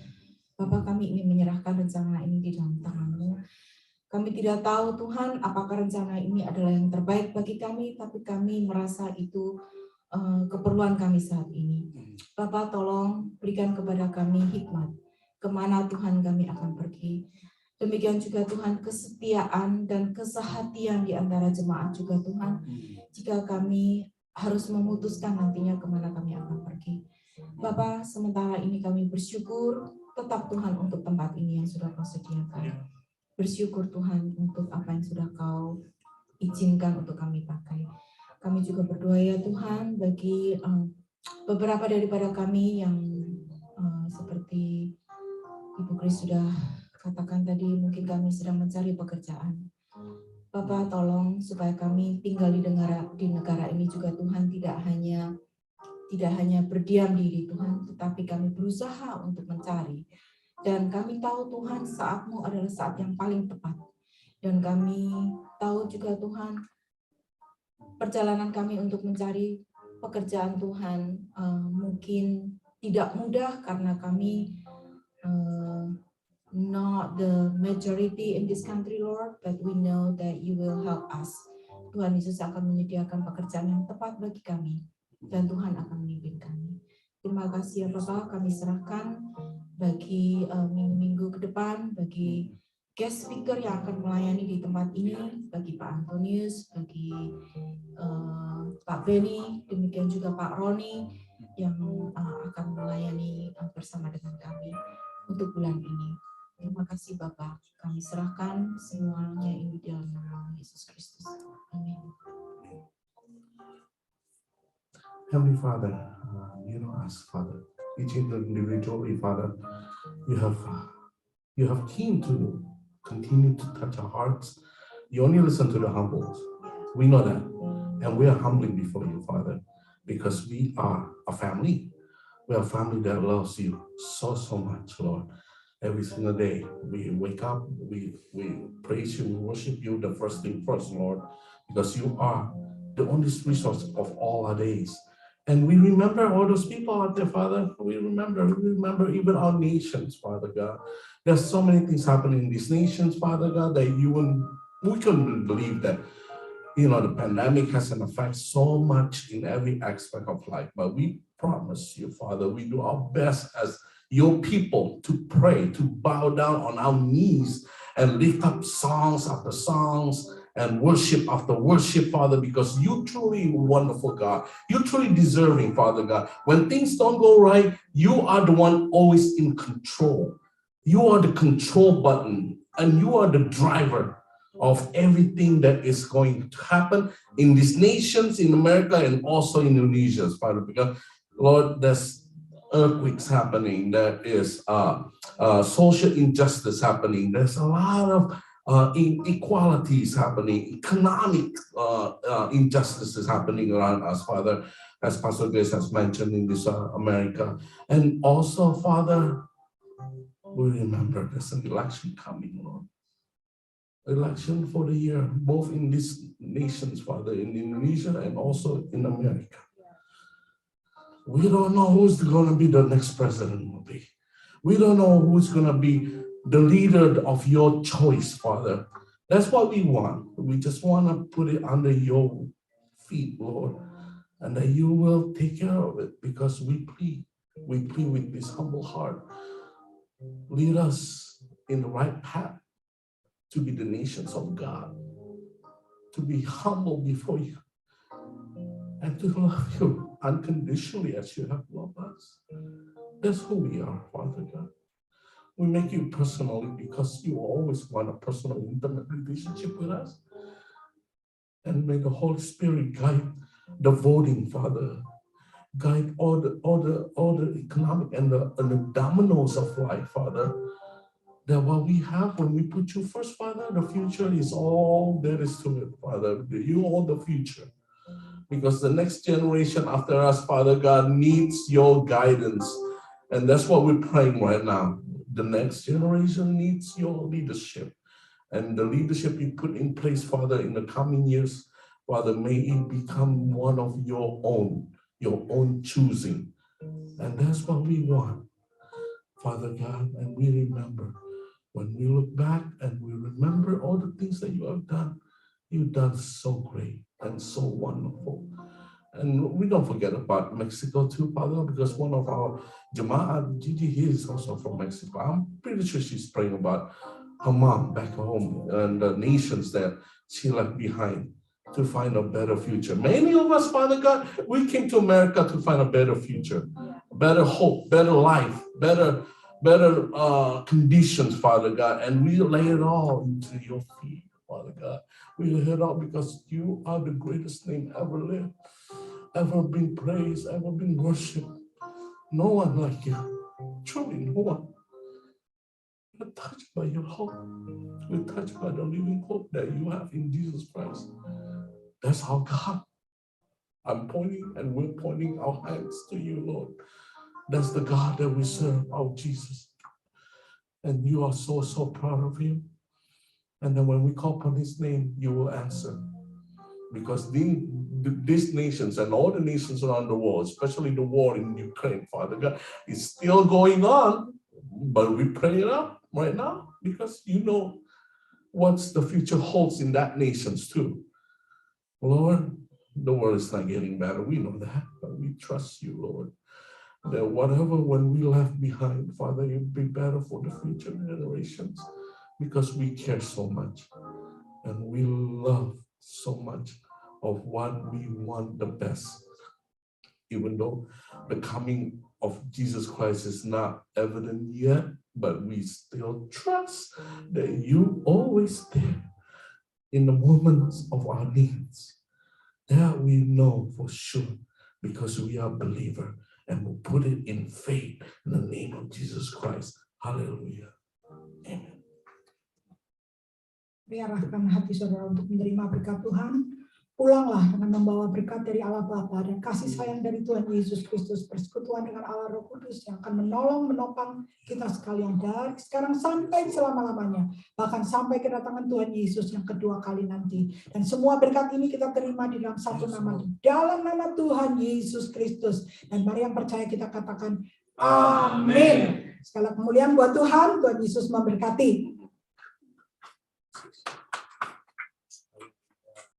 Bapak, kami ingin menyerahkan rencana ini di dalam tangan-Mu. Kami tidak tahu Tuhan apakah rencana ini adalah yang terbaik bagi kami, tapi kami merasa itu keperluan kami saat ini. Bapak, tolong berikan kepada kami hikmat kemana Tuhan kami akan pergi. Demikian juga Tuhan kesetiaan dan kesehatian di antara jemaat juga Tuhan, jika kami harus memutuskan nantinya kemana kami akan pergi. Bapak, sementara ini kami bersyukur tetap Tuhan untuk tempat ini yang sudah Kau sediakan. Bersyukur Tuhan untuk apa yang sudah Kau izinkan untuk kami pakai. Kami juga berdoa ya Tuhan bagi beberapa daripada kami yang seperti Ibu Grace sudah katakan tadi, mungkin kami sedang mencari pekerjaan. Bapak, tolong supaya kami tinggal di negara ini juga Tuhan tidak hanya berdiam diri Tuhan, tetapi kami berusaha untuk mencari. Dan kami tahu Tuhan saat-Mu adalah saat yang paling tepat. Dan kami tahu juga Tuhan perjalanan kami untuk mencari pekerjaan Tuhan mungkin tidak mudah karena kami not the majority in this country, Lord, but we know that you will help us. Tuhan Yesus akan menyediakan pekerjaan yang tepat bagi kami, dan Tuhan akan memimpin kami. Terima kasih ya Bapak, kami serahkan bagi minggu-minggu ke depan, bagi guest speaker yang akan melayani di tempat ini, bagi Pak Antonius, bagi Pak Benny, demikian juga Pak Roni yang akan melayani bersama dengan kami untuk bulan ini. Terima kasih Bapak, kami serahkan semuanya ini dalam nama Yesus Kristus. Amin. Heavenly Father, you know us, Father. Each individually, Father, you have keen to continue to touch our hearts. You only listen to the humble. We know that, and we are humbling before you, Father. because we are a family. We are a family that loves you so much, Lord. Every single day we wake up, we praise you, we worship you the first thing first, Lord, because you are the only resource of all our days. And we remember all those people out there, Father. We remember even our nations, Father God. There's so many things happening in these nations, Father God, that we couldn't believe that, the pandemic has an effect so much in every aspect of life. But we promise you, Father, we do our best as your people to pray, to bow down on our knees and lift up songs after songs and worship after worship, Father, because you truly wonderful God. You're truly deserving, Father God. When things don't go right, you are the one always in control. You are the control button and you are the driver of everything that is going to happen in these nations, in America, and also in Indonesia, Father, because, Lord, there's earthquakes happening, there is social injustice happening, there's a lot of inequalities happening, economic injustices happening around us, Father, as Pastor Grace has mentioned in this America. And also, Father, we remember there's an election coming, Lord. Election for the year, both in these nations, Father, in Indonesia and also in America. We don't know who's going to be the next president will be. We don't know who's going to be the leader of your choice, Father. That's what we want. We just want to put it under your feet, Lord, and that you will take care of it, because we plead with this humble heart. Lead us in the right path to be the nations of God, to be humble before you, and to love you unconditionally as you have loved us. That's who we are, Father God. We make you personally because you always want a personal, intimate relationship with us. And may the Holy Spirit guide the voting, Father. Guide all the economic and the dominoes of life, Father. That what we have when we put you first, Father, the future is all there is to it, Father. You hold the future. Because the next generation after us, Father God, needs your guidance. And that's what we're praying right now. The next generation needs your leadership. And the leadership you put in place, Father, in the coming years, Father, may it become one of your own choosing. And that's what we want, Father God. And we remember, when we look back and we remember all the things that you've done so great and so wonderful. And we don't forget about Mexico too, Father, because one of our Jamaat, Gigi, he is also from Mexico. I'm pretty sure she's praying about her mom back home and the nations that she left behind to find a better future. Many of us, Father God, we came to America to find a better future, better hope, better life, better conditions, Father God, and we lay it all into your feet, Father God. We lay it all because you are the greatest name ever lived, ever been praised, ever been worshipped. No one like you, truly no one. We're touched by your hope. We're touched by the living hope that you have in Jesus Christ. That's our God. I'm pointing and we're pointing our hands to you, Lord. That's the God that we serve, our Jesus. And you are so proud of him. And then when we call upon his name, you will answer. Because these nations and all the nations around the world, especially the war in Ukraine, Father God, is still going on. But we pray it up right now because you know what the future holds in that nations too. Lord, the world is not getting better. We know that, but we trust you, Lord. That whatever when we left behind, Father, you'll be better for the future generations because we care so much and we love so much of what we want the best. Even though the coming of Jesus Christ is not evident yet, but we still trust that you always there in the moments of our needs. That we know for sure because we are a believer and we'll put it in faith in the name of Jesus Christ. Hallelujah. Amen. Mari arahkan hati saudara untuk menerima berkat Tuhan. Pulanglah dengan membawa berkat dari Allah Bapa dan kasih sayang dari Tuhan Yesus Kristus, persekutuan dengan Allah Roh Kudus yang akan menolong, menopang kita sekalian dari sekarang sampai selama-lamanya, bahkan sampai kedatangan Tuhan Yesus yang kedua kali nanti. Dan semua berkat ini kita terima di dalam satu nama, di dalam nama Tuhan Yesus Kristus. Dan mari yang percaya kita katakan amin. Segala kemuliaan buat Tuhan, Tuhan Yesus memberkati.